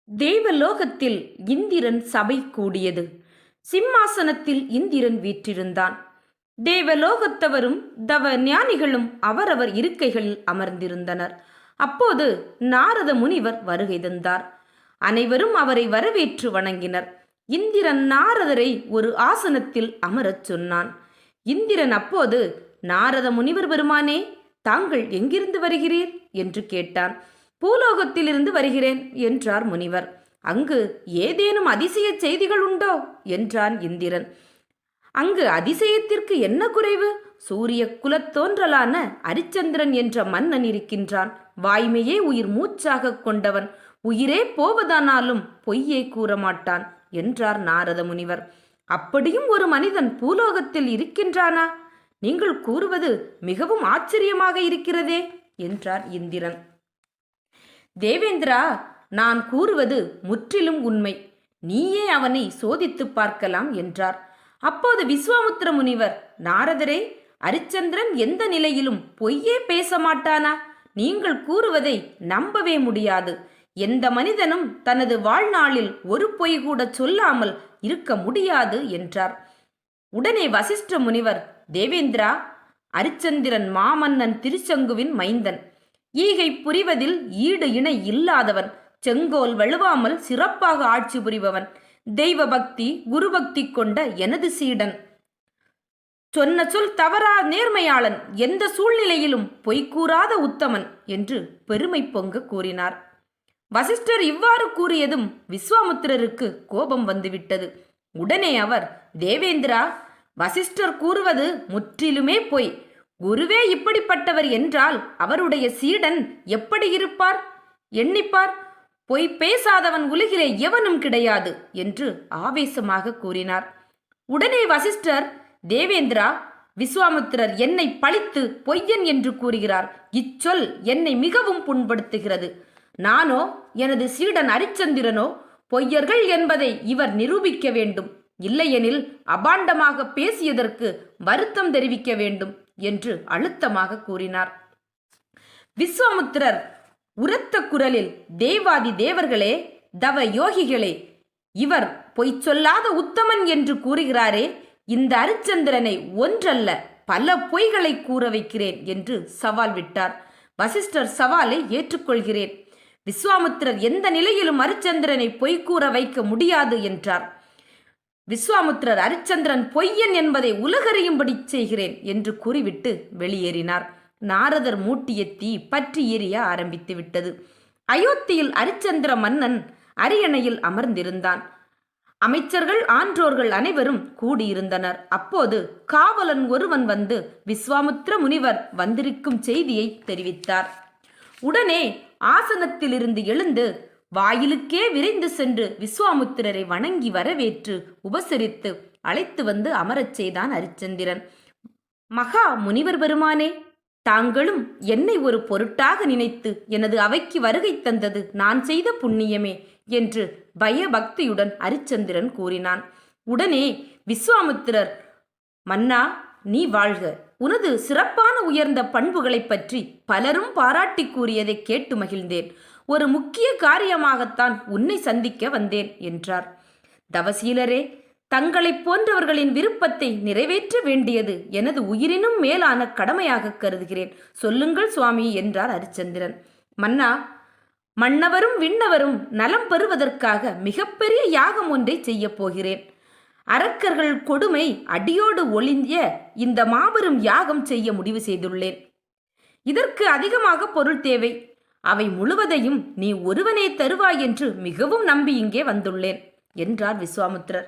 தேவலோகத்தில் இந்திரன் சபை கூடியது. சிம்மாசனத்தில் இந்திரன் வீற்றிருந்தான். தேவலோகத்தவரும் தவ ஞானிகளும் அவரவர் இருக்கைகளில் அமர்ந்திருந்தனர். அப்போது நாரத முனிவர் வருகை தந்தார். அனைவரும் அவரை வரவேற்று வணங்கினர். இந்திரன் நாரதரை ஒரு ஆசனத்தில் அமரச் சொன்னான். இந்திரன் அப்போது, நாரத முனிவர் பெருமானே, தாங்கள் எங்கிருந்து வருகிறீர் என்று கேட்டான். பூலோகத்திலிருந்து வருகிறேன் என்றார் முனிவர். அங்கு ஏதேனும் அதிசய செய்திகள் உண்டோ என்றான் இந்திரன். அங்கு அதிசயத்திற்கு என்ன குறைவு? சூரிய குலத்தோன்றலான அரிச்சந்திரன் என்ற மன்னன் இருக்கின்றான். வாய்மையே உயிர் மூச்சாக கொண்டவன். உயிரே போவதானாலும் பொய்யே கூற மாட்டான் என்றார் நாரத முனிவர். அப்படியும் ஒரு மனிதன் பூலோகத்தில் இருக்கின்றானா? நீங்கள் கூறுவது மிகவும் ஆச்சரியமாக இருக்கிறதே என்றார் இந்திரன். தேவேந்திரா, நான் கூறுவது முற்றிலும் உண்மை. நீயே அவனை சோதித்து பார்க்கலாம் என்றார். அப்போது விஸ்வாமுத்திர முனிவர், நாரதரே, அரிச்சந்திரன் எந்த நிலையிலும் பொய்யே பேச மாட்டானா? நீங்கள் கூறுவதை நம்பவே முடியாது. எந்த மனிதனும் தனது வாழ்நாளில் ஒரு பொய் கூட சொல்லாமல் இருக்க முடியாது என்றார். உடனே வசிஷ்ட முனிவர், தேவேந்திரா, அரிச்சந்திரன் மாமன்னன் திருச்சங்குவின் மைந்தன். ஈகை புரிவதில் ஈடு இணை இல்லாதவன். செங்கோல் வழுவாமல் சிறப்பாக ஆட்சி புரிபவன். தெய்வ பக்தி குரு பக்தி கொண்ட எனது சீடன். சொன்ன சொல் தவறா நேர்மையாளன். எந்த சூழ்நிலையிலும் பொய்கூறாத உத்தமன் என்று பெருமை பொங்க கூறினார். வசிஷ்டர் இவ்வாறு கூறியதும் விஸ்வாமுத்திரருக்கு கோபம் வந்துவிட்டது. உடனே அவர், தேவேந்திரா, வசிஷ்டர் கூறுவது முற்றிலுமே பொய். குருவே இப்படிப்பட்டவர் என்றால் அவருடைய சீடன் எப்படி இருப்பார்? எண்ணிப்பார். பொய் பேசாதவன் உலகிலே எவனும் கிடையாது என்று ஆவேசமாக கூறினார். உடனே வசிஷ்டர், தேவேந்திரா, விஸ்வாமுத்திரர் என்னை பழித்து பொய்யன் என்று கூறுகிறார். இச்சொல் என்னை மிகவும் புண்படுத்துகிறது. நானோ எனது சீடன் அரிச்சந்திரனோ பொய்யர்கள் என்பதை இவர் நிரூபிக்க வேண்டும். இல்லையெனில் அபாண்டமாக பேசியதற்கு வருத்தம் தெரிவிக்க வேண்டும் என்று அழுத்தமாக கூறினார். விஸ்வாமுத்திரர் உரத்த குரலில், தேவாதி தேவர்களே, தவ யோகிகளே, இவர் பொய் சொல்லாத உத்தமன் என்று கூறுகிறாரே, இந்த அரிச்சந்திரனை ஒன்றல்ல பல பொய்களை கூற வைக்கிறேன் என்று சவால் விட்டார். வசிஷ்டர் சவாலை ஏற்றுக்கொள்கிறேன். விஸ்வாமுத்திரர் எந்த நிலையிலும் அரிச்சந்திரனை பொய் கூற வைக்க முடியாது என்றார். விஸ்வாமுத்திரர், அரிச்சந்திரன் பொய்யன் என்பதை உலகறியும்படி செய்கிறேன் என்று கூறிவிட்டு வெளியேறினார். நாரதர் மூட்டிய தீ பற்றி எரிய ஆரம்பித்து விட்டது. அயோத்தியில் அரிச்சந்திர மன்னன் அரியணையில் அமர்ந்திருந்தான். அமைச்சர்கள் ஆன்றோர்கள் அனைவரும் கூடியிருந்தனர். அப்போது காவலன் ஒருவன் வந்து விஸ்வாமுத்திர முனிவர் வந்திருக்கும் செய்தியை தெரிவித்தார். உடனே ஆசனத்திலிருந்து எழுந்து வாயிலுக்கே விரைந்து சென்று விஸ்வாமுத்திரரை வணங்கி வரவேற்று உபசரித்து அழைத்து வந்து அமரச் செய்தான் அரிச்சந்திரன். மகா முனிவர் பெருமானே, தாங்களும் என்னை ஒரு பொருட்டாக நினைத்து எனது அவைக்கு வருகை தந்தது நான் செய்த புண்ணியமே என்று பயபக்தியுடன் அரிச்சந்திரன் கூறினான். உடனே விஸ்வாமுத்திரர், மன்னா, நீ வாழ்க. உனது சிறப்பான உயர்ந்த பண்புகளை பற்றி பலரும் பாராட்டி கூறியதை கேட்டு மகிழ்ந்தேன். ஒரு முக்கிய காரியமாகத்தான் உன்னை சந்திக்க வந்தேன் என்றார். தவசீலரே, தங்களைப் போன்றவர்களின் விருப்பத்தை நிறைவேற்ற வேண்டியது எனது உயிரினும் மேலான கடமையாக கருதுகிறேன். சொல்லுங்கள் சுவாமி என்றார் அரிச்சந்திரன். மன்னா, மன்னவரும் விண்ணவரும் நலம் பெறுவதற்காக மிகப்பெரிய யாகம் ஒன்றை செய்ய போகிறேன். அரக்கர்கள் கொடுமை அடியோடு ஒளிந்திய இந்த மாபெரும் யாகம் செய்ய முடிவு செய்துள்ளேன். இதற்கு அதிகமாக பொருள் தேவை. அவை முழுவதையும் நீ ஒருவனே தருவாய் என்று மிகவும் நம்பி இங்கே வந்துள்ளேன் என்றார் விஸ்வாமுத்திரர்.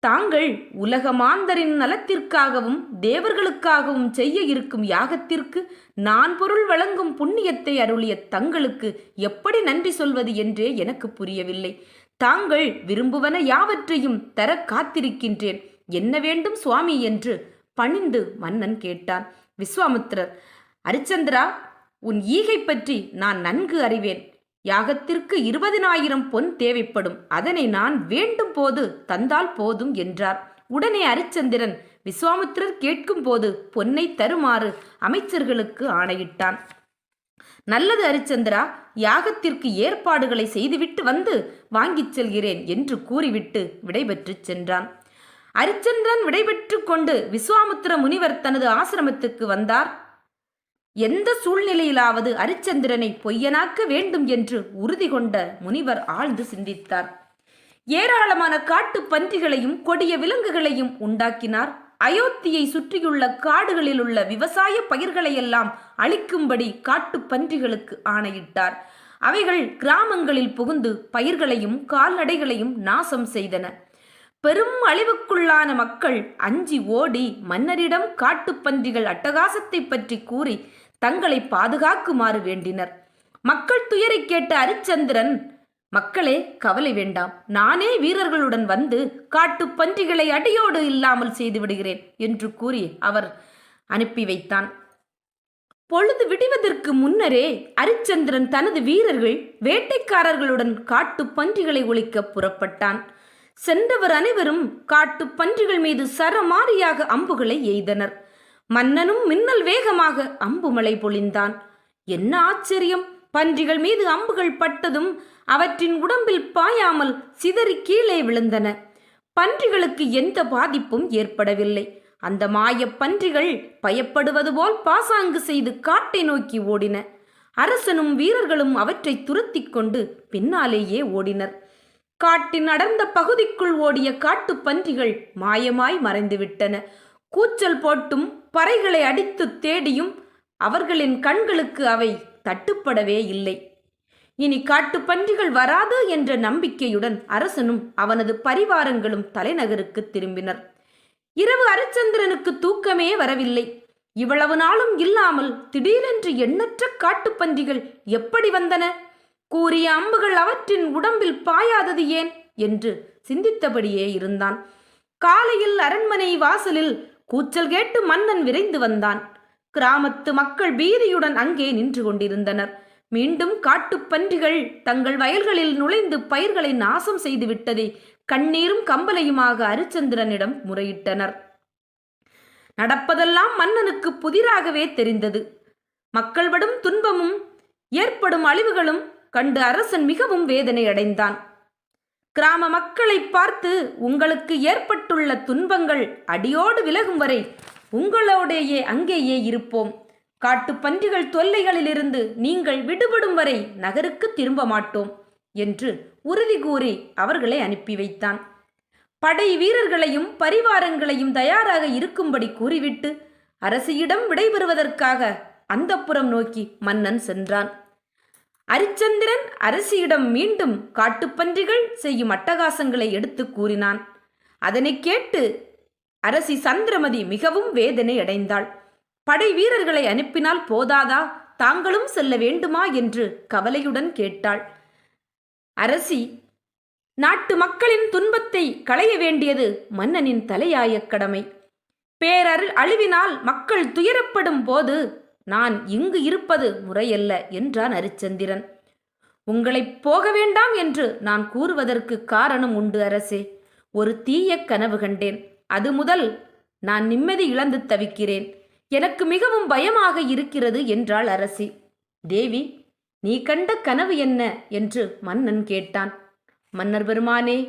தாங்கள் உலக மாந்தரின் நலத்திற்காகவும் தேவர்களுக்காகவும் செய்ய இருக்கும் யாகத்திற்கு நான் பொருள் வழங்கும் புண்ணியத்தை அருளிய தங்களுக்கு எப்படி நன்றி சொல்வது என்றே எனக்கு புரியவில்லை. தாங்கள் விரும்புவன யாவற்றையும் தர காத்திருக்கின்றேன். என்ன வேண்டும் சுவாமி என்று பணிந்து மன்னன் கேட்டான். விஸ்வாமுத்திரர், அரிச்சந்திரா, உன் ஈகை பற்றி நான் நன்கு அறிவேன். யாகத்திற்கு 20,000 பொன் தேவைப்படும். அதனை நான் வேண்டும் போது தந்தால் போதும் என்றார். உடனே அரிச்சந்திரன் விஸ்வாமுத்திரர் கேட்கும் போது பொன்னை தருமாறு அமைச்சர்களுக்கு ஆணையிட்டான். நல்லது அரிச்சந்திரா, யாகத்திற்கு ஏற்பாடுகளை செய்துவிட்டு வந்து வாங்கிச் செல்கிறேன் என்று கூறிவிட்டு விடைபெற்று சென்றான். அரிச்சந்திரன் விடைபெற்று கொண்டு விஸ்வாமுத்திர முனிவர் தனது ஆசிரமத்துக்கு வந்தார். எந்த சூழ்நிலையிலாவது அரிச்சந்திரனை பொய்யனாக்க வேண்டும் என்று உறுதி கொண்ட முனிவர் ஆழ்ந்து சிந்தித்தார். ஏராளமான காட்டு பன்றிகளையும் கொடிய விலங்குகளையும் உண்டாக்கினார். அயோத்தியை சுற்றியுள்ள காடுகளில் உள்ள விவசாய பயிர்களையெல்லாம் அழிக்கும்படி காட்டு பன்றிகளுக்கு ஆணையிட்டார். அவைகள் கிராமங்களில் புகுந்து பயிர்களையும் கால்நடைகளையும் நாசம் செய்தன. பெரும் அழிவுக்குள்ளான மக்கள் அஞ்சி ஓடி மன்னரிடம் காட்டுப்பன்றிகள் அட்டகாசத்தை பற்றி கூறி தங்களை பாதுகாக்குமாறு வேண்டினர். மக்கள் துயரை கேட்ட அரிச்சந்திரன், மக்களே கவலை வேண்டாம், நானே வீரர்களுடன் வந்து காட்டுப்பன்றிகளை அடியோடு இல்லாமல் செய்து விடுகிறேன் என்று கூறி அவர் அனுப்பி வைத்தான். பொழுது விடுவதற்கு முன்னரே அரிச்சந்திரன் தனது வீரர்கள் வேட்டைக்காரர்களுடன் காட்டுப்பன்றிகளை ஒழிக்க புறப்பட்டான். சென்றவர் அனைவரும் காட்டுப்பன்றிகள் மீது சரமாரியாக அம்புகளை எய்தனர். மன்னனும் மின்னல் வேகமாக அம்புமழை பொழிந்தான். என்ன ஆச்சரியம்! பன்றிகள் மீது அம்புகள் பட்டதும் அவற்றின் உடம்பில் பாயாமல் சிதறி கீழே விழுந்தன. பன்றிகளுக்கு எந்த பாதிப்பும் ஏற்படவில்லை. அந்த மாய பன்றிகள் பயப்படுவது போல் பாசாங்கு செய்து காட்டை நோக்கி ஓடின. அரசனும் வீரர்களும் அவற்றை துரத்தி கொண்டு பின்னாலேயே ஓடினர். காட்டின் அடர்ந்த பகுதிக்குள் ஓடிய காட்டு பன்றிகள் மாயமாய் மறைந்துவிட்டன. கூச்சல் போட்டும் பறைகளை அடித்து தேடியும் அவர்களின் கண்களுக்கு அவை தட்டுப்படவே இல்லை. இனி காட்டு பன்றிகள் வராது என்ற நம்பிக்கையுடன் அரசனும் அவனது பரிவாரங்களும் தலைநகருக்கு திரும்பினர். இரவு அரிச்சந்திரனுக்கு தூக்கமே வரவில்லை. இவ்வளவு நாளும் இல்லாமல் திடீரென்று எண்ணற்ற காட்டுப்பன்றிகள் எப்படி வந்தன? கூறிய அம்புகள் அவற்றின் உடம்பில் பாயாதது ஏன் என்று சிந்தித்தபடியே இருந்தான். காலையில் அரண்மனை வாசலில் கூச்சல் கேட்டு மன்னன் விரைந்து வந்தான். கிராமத்து மக்கள் பீதியுடன் அங்கே நின்று கொண்டிருந்தனர். மீண்டும் காட்டுப்பன்றிகள் தங்கள் வயல்களில் நுழைந்து பயிர்களை நாசம் செய்து விட்டதை கண்ணீரும் கம்பலையுமாக அரிச்சந்திரனிடம் முறையிட்டனர். நடப்பதெல்லாம் மன்னனுக்கு புதிராகவே தெரிந்தது. மக்கள் படும் துன்பமும் ஏற்படும் அழிவுகளும் கண்டு அரசன் மிகவும் வேதனை அடைந்தான். கிராம மக்களை பார்த்து, உங்களுக்கு ஏற்பட்டுள்ள துன்பங்கள் அடியோடு விலகும் வரை உங்களோடையே அங்கேயே இருப்போம். காட்டுப்பன்றிகள் தொல்லைகளிலிருந்து நீங்கள் விடுபடும் வரை நகருக்கு திரும்ப மாட்டோம் என்று உறுதி கூறி அவர்களை அனுப்பி வைத்தான். படை வீரர்களையும் பரிவாரங்களையும் தயாராக இருக்கும்படி கூறிவிட்டு அரசியிடம் விடைபெறுவதற்காக அந்தப்புறம் நோக்கி மன்னன் சென்றான். அரிச்சந்திரன் அரசியிடம் மீண்டும் காட்டுப்பன்றிகள் செய்யும் அட்டகாசங்களை எடுத்து கூறினான். அதனை கேட்டு அரசி சந்திரமதி மிகவும் வேதனை அடைந்தாள். படை வீரர்களை அனுப்பினால் போதாதா, தாங்களும் செல்ல வேண்டுமா என்று கவலையுடன் கேட்டாள். அரசி, நாட்டு மக்களின் துன்பத்தை களைய வேண்டியது மன்னனின் தலையாய கடமை. அழிவினால் மக்கள் துயரப்படும் போது நான் இங்கு இருப்பது முறையல்ல என்றான் அரிச்சந்திரன். உங்களை போக வேண்டாம் என்று நான் கூறுவதற்கு காரணம் உண்டு அரசே. ஒரு தீய கனவு கண்டேன். அது முதல் நான் நிம்மதி இழந்து தவிக்கிறேன். எனக்கு மிகவும் பயமாக இருக்கிறது என்றாள் அரசி. தேவி, நீ கண்ட கனவு என்ன என்று மன்னன் கேட்டான். மன்னர் பெருமானே,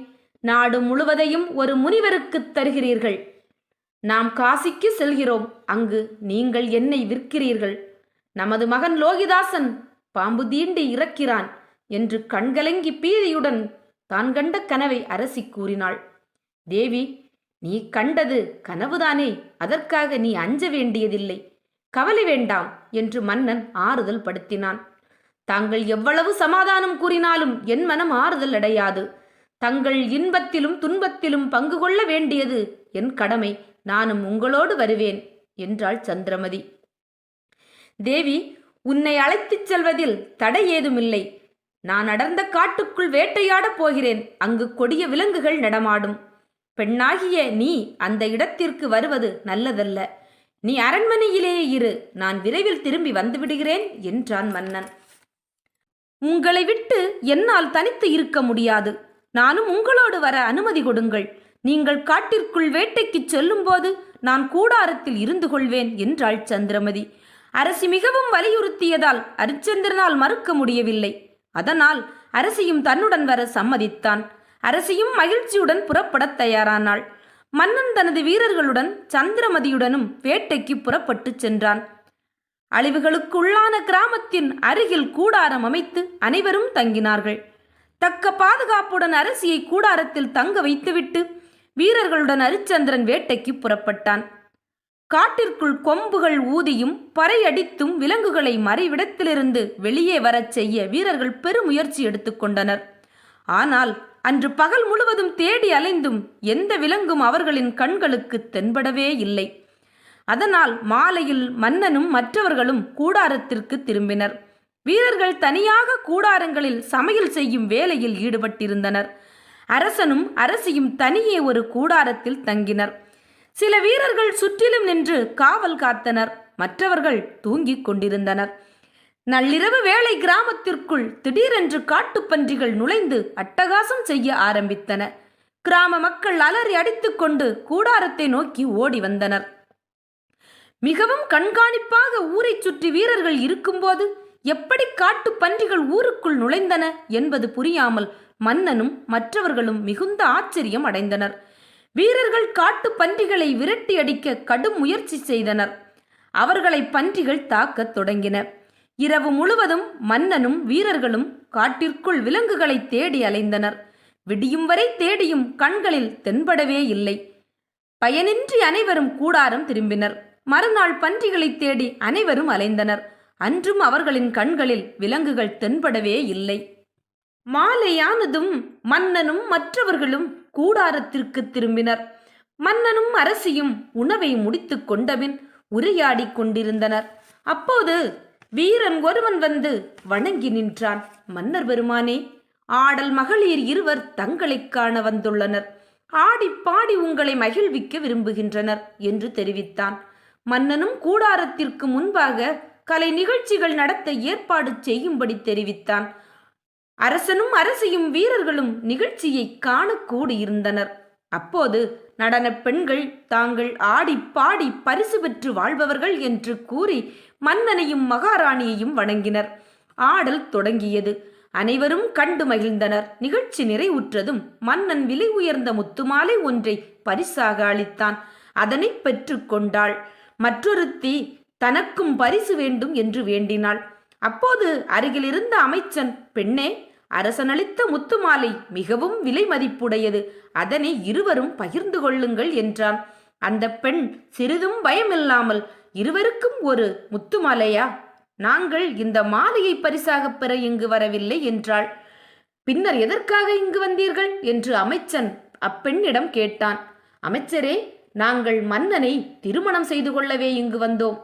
நாடு முழுவதையும் ஒரு முனிவருக்கு தருகிறீர்கள். நாம் காசிக்கு செல்கிறோம். அங்கு நீங்கள் என்னை விற்கிறீர்கள். நமது மகன் லோகிதாசன் பாம்பு தீண்டி இறக்கிறான் என்று கண்கலங்கி பீதியுடன் தான் கண்ட கனவை அரசி கூறினாள். தேவி, நீ கண்டது கனவுதானே, அதற்காக நீ அஞ்ச வேண்டியதில்லை, கவலை வேண்டாம் என்று மன்னன் ஆறுதல் படுத்தினான். தாங்கள் எவ்வளவு சமாதானம் கூறினாலும் என் மனம் ஆறுதல் அடையாது. தங்கள் இன்பத்திலும் துன்பத்திலும் பங்கு கொள்ள வேண்டியது என் கடமை. நானும் உங்களோடு வருவேன் என்றாள் சந்திரமதி. தேவி, உன்னை அழைத்துச் செல்வதில் தடை ஏதுமில்லை. நான் அடர்ந்த காட்டுக்குள் வேட்டையாடப் போகிறேன். அங்கு கொடிய விலங்குகள் நடமாடும். பெண்ணாகிய நீ அந்த இடத்திற்கு வருவது நல்லதல்ல. நீ அரண்மனையிலேயே இரு. நான் விரைவில் திரும்பி வந்துவிடுகிறேன் என்றான் மன்னன். உங்களை விட்டு என்னால் தனித்து இருக்க முடியாது. நானும் உங்களோடு வர அனுமதி கொடுங்கள். நீங்கள் காட்டிற்குள் வேட்டைக்கு செல்லும்போது நான் கூடாரத்தில் இருந்து கொள்வேன் என்றாள் சந்திரமதி. அரசி மிகவும் வலியுறுத்தியதால் அரிச்சந்திரனால் மறுக்க முடியவில்லை. அதனால் அரசியும் தன்னுடன் வர சம்மதித்தான். அரசியும் மகிழ்ச்சியுடன் புறப்படத் தயாரானாள். மன்னன் தனது வீரர்களுடன் சந்திரமதியுடனும் வேட்டைக்கு புறப்பட்டுச் சென்றான். அழிவுகளுக்குள்ளான கிராமத்தின் அருகில் கூடாரம் அமைத்து அனைவரும் தங்கினார்கள். தக்க பாதுகாப்புடன் அரசியை கூடாரத்தில் தங்க வைத்துவிட்டு வீரர்களுடன் அரிச்சந்திரன் வேட்டைக்கு புறப்பட்டான். காட்டிற்குள் கொம்புகள் ஊதியும் பறையடித்தும் விலங்குகளை மறைவிடத்திலிருந்து வெளியே வரச் செய்ய வீரர்கள் பெருமுயற்சி எடுத்துக்கொண்டனர். ஆனால் அன்று பகல் முழுவதும் தேடி அலைந்தும் எந்த விலங்கும் அவர்களின் கண்களுக்கு தென்படவே இல்லை. அதனால் மாலையில் மன்னனும் மற்றவர்களும் கூடாரத்திற்கு திரும்பினர். வீரர்கள் தனியாக கூடாரங்களில் சமையல் செய்யும் வேலையில் ஈடுபட்டிருந்தனர். அரசனும் அரசியும் தனியே ஒரு கூடாரத்தில் தங்கினர். சில வீரர்கள் சுற்றிலும் நின்று காவல் காத்தனர். மற்றவர்கள் தூங்கிக் கொண்டிருந்தனர். நள்ளிரவு வேளை கிராமத்திற்குள் திடீரென்று காட்டுப்பன்றிகள் நுழைந்து அட்டகாசம் செய்ய ஆரம்பித்தன. கிராம மக்கள் அலறி அடித்துக்கொண்டு கூடாரத்தை நோக்கி ஓடி வந்தனர். மிகவும் கண்காணிப்பாக ஊரை சுற்றி வீரர்கள் இருக்கும்போது எப்படி காட்டு பன்றிகள் ஊருக்குள் நுழைந்தன என்பது புரியாமல் மன்னனும் மற்றவர்களும் மிகுந்த ஆச்சரியம் அடைந்தனர். வீரர்கள் காட்டு பன்றிகளை விரட்டி அடிக்க கடும் முயற்சி செய்தனர். அவர்களை பன்றிகள் தாக்கத் தொடங்கின. இரவு முழுவதும் மன்னனும் வீரர்களும் காட்டிற்குள் விலங்குகளை தேடி அலைந்தனர். விடியும் வரை தேடியும் கண்களில் தென்படவே இல்லை. பயனின்றி அனைவரும் கூடாரம் திரும்பினர். மறுநாள் பன்றிகளை தேடி அனைவரும் அலைந்தனர். அன்றும் அவர்களின் கண்களில் விலங்குகள் தென்படவே இல்லை. மாலையானதும் மன்னனும் மற்றவர்களும் கூடாரத்திற்கு திரும்பினர். மன்னனும் அரசியும் உணவை முடித்து கொண்டபின் உரையாடி கொண்டிருந்தனர். அப்போது வீரன் ஒருவன் வந்து வணங்கி நின்றான். மன்னர் பெருமானே, ஆடல் மகளிர் இருவர் தங்களைக் காண வந்துள்ளனர். ஆடி பாடி உங்களை மகிழ்விக்க விரும்புகின்றனர் என்று தெரிவித்தான். மன்னனும் கூடாரத்திற்கு முன்பாக கலை நிகழ்ச்சிகள் நடத்த ஏற்பாடு செய்யும்படி தெரிவித்தான். அரசனும் அரசியும் வீரர்களும் நிகழ்ச்சியை காண கூடியிருந்தனர். அப்போது நடன பெண்கள் தாங்கள் ஆடி பாடி பரிசு பெற்று வாழ்பவர்கள் என்று கூறி மன்னனையும் மகாராணியையும் வணங்கினர். ஆடல் தொடங்கியது. அனைவரும் கண்டு மகிழ்ந்தனர். நிகழ்ச்சி நிறைவுற்றதும் மன்னன் விலை உயர்ந்த முத்துமாலை ஒன்றை பரிசாக அளித்தான். அதனை பெற்று கொண்டாள். மற்றொருத்தி தனக்கும் பரிசு வேண்டும் என்று வேண்டினாள். அப்போது அருகில் இருந்த அமைச்சன், பெண்ணே, அரசனளித்த முத்துமாலை மிகவும் விலை மதிப்புடையது. அதனை இருவரும் பகிர்ந்து கொள்ளுங்கள் என்றான். அந்த பெண் சிறிதும் பயமில்லாமல், இருவருக்கும் ஒரு முத்துமாலையா? நாங்கள் இந்த மாலையை பரிசாக பெற இங்கு வரவில்லை என்றாள். பின்னர் எதற்காக இங்கு வந்தீர்கள் என்று அமைச்சன் அப்பெண்ணிடம் கேட்டான். அமைச்சரே, நாங்கள் மன்னனை திருமணம் செய்து கொள்ளவே இங்கு வந்தோம்.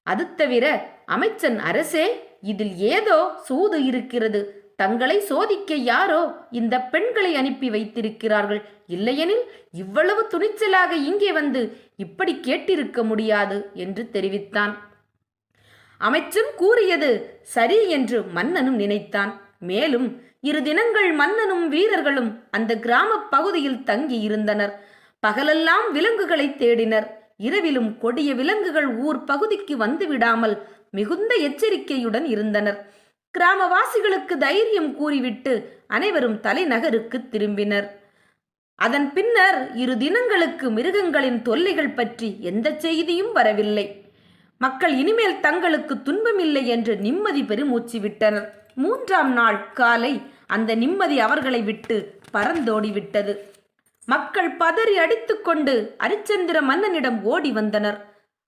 அது தவிர அமைச்சன், அரசே, இதில் ஏதோ சூது இருக்கிறது. தங்களை சோதிக்க யாரோ இந்த பெண்களை அனுப்பி வைத்திருக்கிறார்கள். இல்லையெனில் இவ்வளவு துணிச்சலாக இங்கே வந்து இப்படி கேட்டிருக்க முடியாது என்று தெரிவித்தான். அமைச்சன் கூறியது சரி என்று மன்னனும் நினைத்தான். மேலும் 2 தினங்கள் மன்னனும் வீரர்களும் அந்த கிராம பகுதியில் தங்கி இருந்தனர். பகலெல்லாம் விலங்குகளை தேடினர். இரவிலும் கொடிய விலங்குகள் ஊர் பகுதிக்கு வந்து விடாமல் மிகுந்த எச்சரிக்கையுடன் இருந்தனர். கிராமவாசிகளுக்கு தைரியம் கூறிவிட்டு அனைவரும் தலைநகருக்கு திரும்பினர். அதன் பின்னர் 2 தினங்களுக்கு மிருகங்களின் தொல்லைகள் பற்றி எந்த செய்தியும் வரவில்லை. மக்கள் இனிமேல் தங்களுக்கு துன்பமில்லை என்று நிம்மதி பெருமூச்சு விட்டனர். 3ஆம் நாள் காலை அந்த நிம்மதி அவர்களை விட்டு பறந்தோடிவிட்டது. மக்கள் பதறி அடித்துக்கொண்டு அரிச்சந்திர மன்னனிடம் ஓடி வந்தனர்.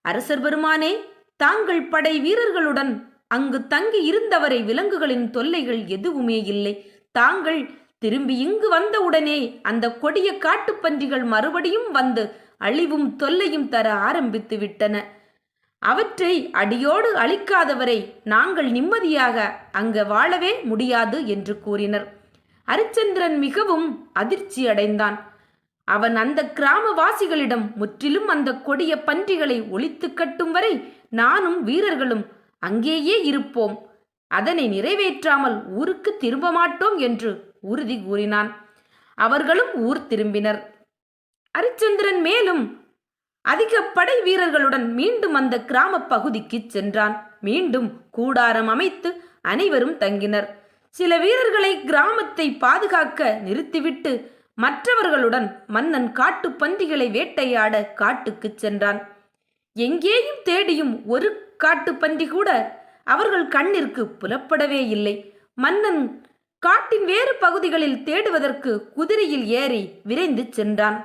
அரசர் பெருமானே, தாங்கள் படை வீரர்களுடன் அங்கு தங்கி இருந்தவரை விலங்குகளின் தொல்லைகள் எதுவுமே இல்லை. தாங்கள் திரும்பி இங்கு வந்தவுடனே அந்த கொடிய காட்டுப்பன்றிகள் மறுபடியும் வந்து அழிவும் தொல்லையும் தர ஆரம்பித்து விட்டன. அவற்றை அடியோடு அழிக்காதவரை நாங்கள் நிம்மதியாக அங்கு வாழவே முடியாது என்று கூறினர். அரிச்சந்திரன் மிகவும் அதிர்ச்சி அடைந்தான். அவன் அந்த கிராமவாசிகளிடம், முற்றிலும் அந்த கொடிய பன்றிகளை ஒழித்து கட்டும் வரை நானும் வீரர்களும் அங்கேயே இருப்போம். அதனை நிறைவேற்றாமல் ஊருக்கு திரும்ப மாட்டோம் என்று உறுதி கூறினான். அவர்களும் ஊர் திரும்பினர். அரிச்சந்திரன் மேலும் அதிக படை வீரர்களுடன் மீண்டும் அந்த கிராம பகுதிக்கு சென்றான். மீண்டும் கூடாரம் அமைத்து அனைவரும் தங்கினர். சில வீரர்களை கிராமத்தை பாதுகாக்க நிறுத்திவிட்டு மற்றவர்களுடன் மன்னன் காட்டு பன்றிகளை வேட்டையாட காட்டுக்கு சென்றான். எங்கேயும் தேடியும் ஒரு காட்டு பன்றி கூட அவர்கள் கண்ணிற்கு புலப்படவே இல்லை. மன்னன் காட்டின் வேறு பகுதிகளில் தேடுவதற்கு குதிரையில் ஏறி விரைந்து சென்றான்.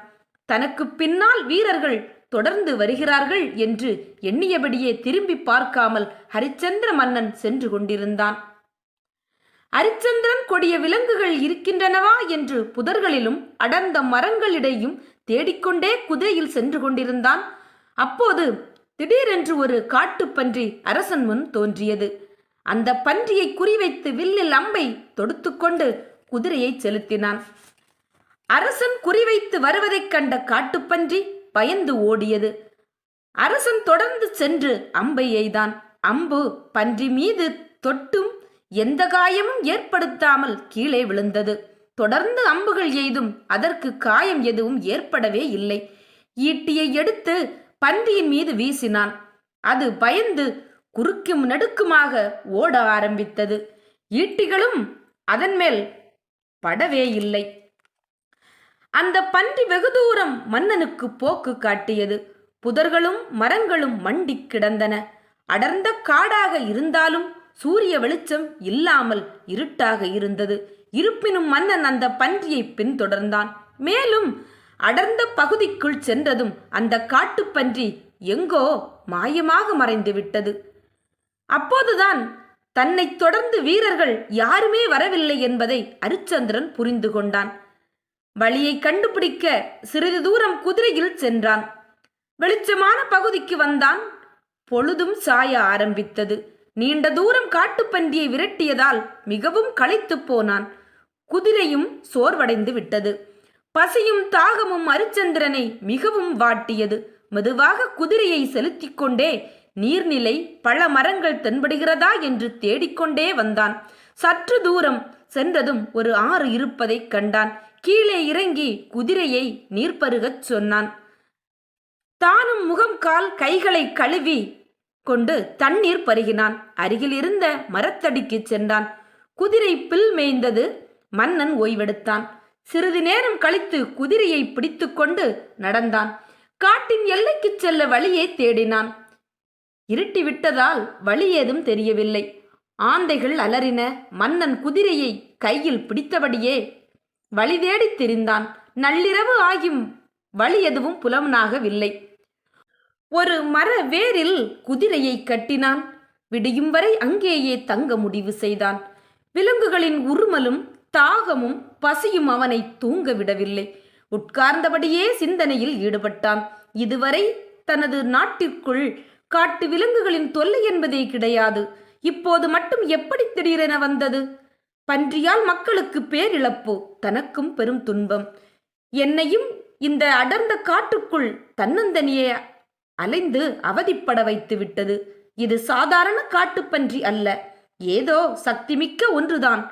தனக்கு பின்னால் வீரர்கள் தொடர்ந்து வருகிறார்கள் என்று எண்ணியபடியே திரும்பி பார்க்காமல் ஹரிச்சந்திர மன்னன் சென்று கொண்டிருந்தான். ஹரிச்சந்திரன் கொடிய விலங்குகள் இருக்கின்றனவா என்று புதர்களிலும் அடர்ந்த மரங்களிடையும் தேடிக்கொண்டே குதிரையில் சென்று கொண்டிருந்தான். அப்போது திடீரென்று ஒரு காட்டுப்பன்றி அரசன் முன் தோன்றியது. அந்த பன்றியை குறிவைத்து வில்லில் அம்பை தொடுத்துக்கொண்டு குதிரையை செலுத்தினான். அரசன் குறிவைத்து வருவதைக் கண்ட காட்டுப்பன்றி பயந்து ஓடியது. அரசன் தொடர்ந்து சென்று அம்பை எய்தான். அம்பு பன்றி மீது தொட்டும் எந்த காயமும் ஏற்படுத்தாமல் கீழே விழுந்தது. தொடர்ந்து அம்புகள் எய்தும் அதற்கு காயம் எதுவும் ஏற்படவே இல்லை. ஈட்டியை எடுத்து பன்றியின் மீது வீசினான். அது பயந்து குறுக்கும் நடுக்குமாக ஓட ஆரம்பித்தது. ஈட்டிகளும் அதன் மேல் படவே இல்லை. அந்த பன்றி வெகு தூரம் மன்னனுக்கு போக்கு காட்டியது. புதர்களும் மரங்களும் மண்டி கிடந்தன. அடர்ந்த காடாக இருந்தாலும் சூரிய வெளிச்சம் இல்லாமல் இருட்டாக இருந்தது. இருப்பினும் மன்னன் அந்த பன்றியை பின்தொடர்ந்தான். மேலும் அடர்ந்த பகுதிக்குள் சென்றதும் அந்த காட்டுப்பன்றி எங்கோ மாயமாக மறைந்து விட்டது. அப்போதுதான் தன்னை தொடர்ந்து வீரர்கள் யாருமே வரவில்லை என்பதை ஹரிச்சந்திரன் புரிந்து கொண்டான். வழியை கண்டுபிடிக்க சிறிது தூரம் குதிரையில் சென்றான். வெளிச்சமான பகுதிக்கு வந்தான். பொழுதும் சாய ஆரம்பித்தது. நீண்ட தூரம் காட்டுப்பன்றியை விரட்டியதால் மிகவும் களைத்து போனான். குதிரையும் சோர்வடைந்து விட்டது. பசியும் தாகமும் ஹரிச்சந்திரனை மிகவும் வாட்டியது. மெதுவாக குதிரையை செலுத்திக் கொண்டே நீர்நிலை பல மரங்கள் தென்படுகிறதா என்று தேடிக்கொண்டே வந்தான். சற்று தூரம் சென்றதும் ஒரு ஆறு இருப்பதைக் கண்டான். கீழே இறங்கி குதிரையை நீர் பருகச் சொன்னான். தானும் முகம் கால் கைகளை கழுவி கொண்டு தண்ணீர் பருகினான். அருகில் இருந்த மரத்தடிக்கு சென்றான். குதிரை பில் மேய்ந்தது. மன்னன் ஓய்வெடுத்தான். சிறிது நேரம் கழித்து குதிரையை பிடித்து கொண்டு நடந்தான். காட்டின் எல்லைக்கு செல்ல வழியை தேடினான். இருட்டி விட்டதால் வழி ஏதும் தெரியவில்லை. ஆந்தைகள் அலறின. மன்னன் குதிரையை கையில் பிடித்தபடியே வழி தேடி திரிந்தான். நள்ளிரவு ஆகியும் வழி எதுவும் புலனாகவில்லை. ஒரு மர வேரில் குதிரையை கட்டினான். விடியும் வரை அங்கேயே தங்க முடிவு செய்தான். விலங்குகளின் உருமலும் தாகமும் பசியும் அவனை தூங்க விடவில்லை. உட்கார்ந்தபடியே சிந்தனையில் ஈடுபட்டான். இதுவரை தனது நாட்டிற்குள் காட்டு விலங்குகளின் தொல்லை என்பதே கிடையாது. இப்போது மட்டும் எப்படி திடீரென வந்தது? பன்றியால் மக்களுக்கு பேரிழப்பு, தனக்கும் பெரும் துன்பம். என்னையும் இந்த அடர்ந்த காட்டுக்குள் தன்னந்தனியே அலைந்து அவதிப்பட வைத்து விட்டது. இது சாதாரண காட்டுப்பன்றி அல்ல, ஏதோ சக்திமிக்க ஒன்றுதான்.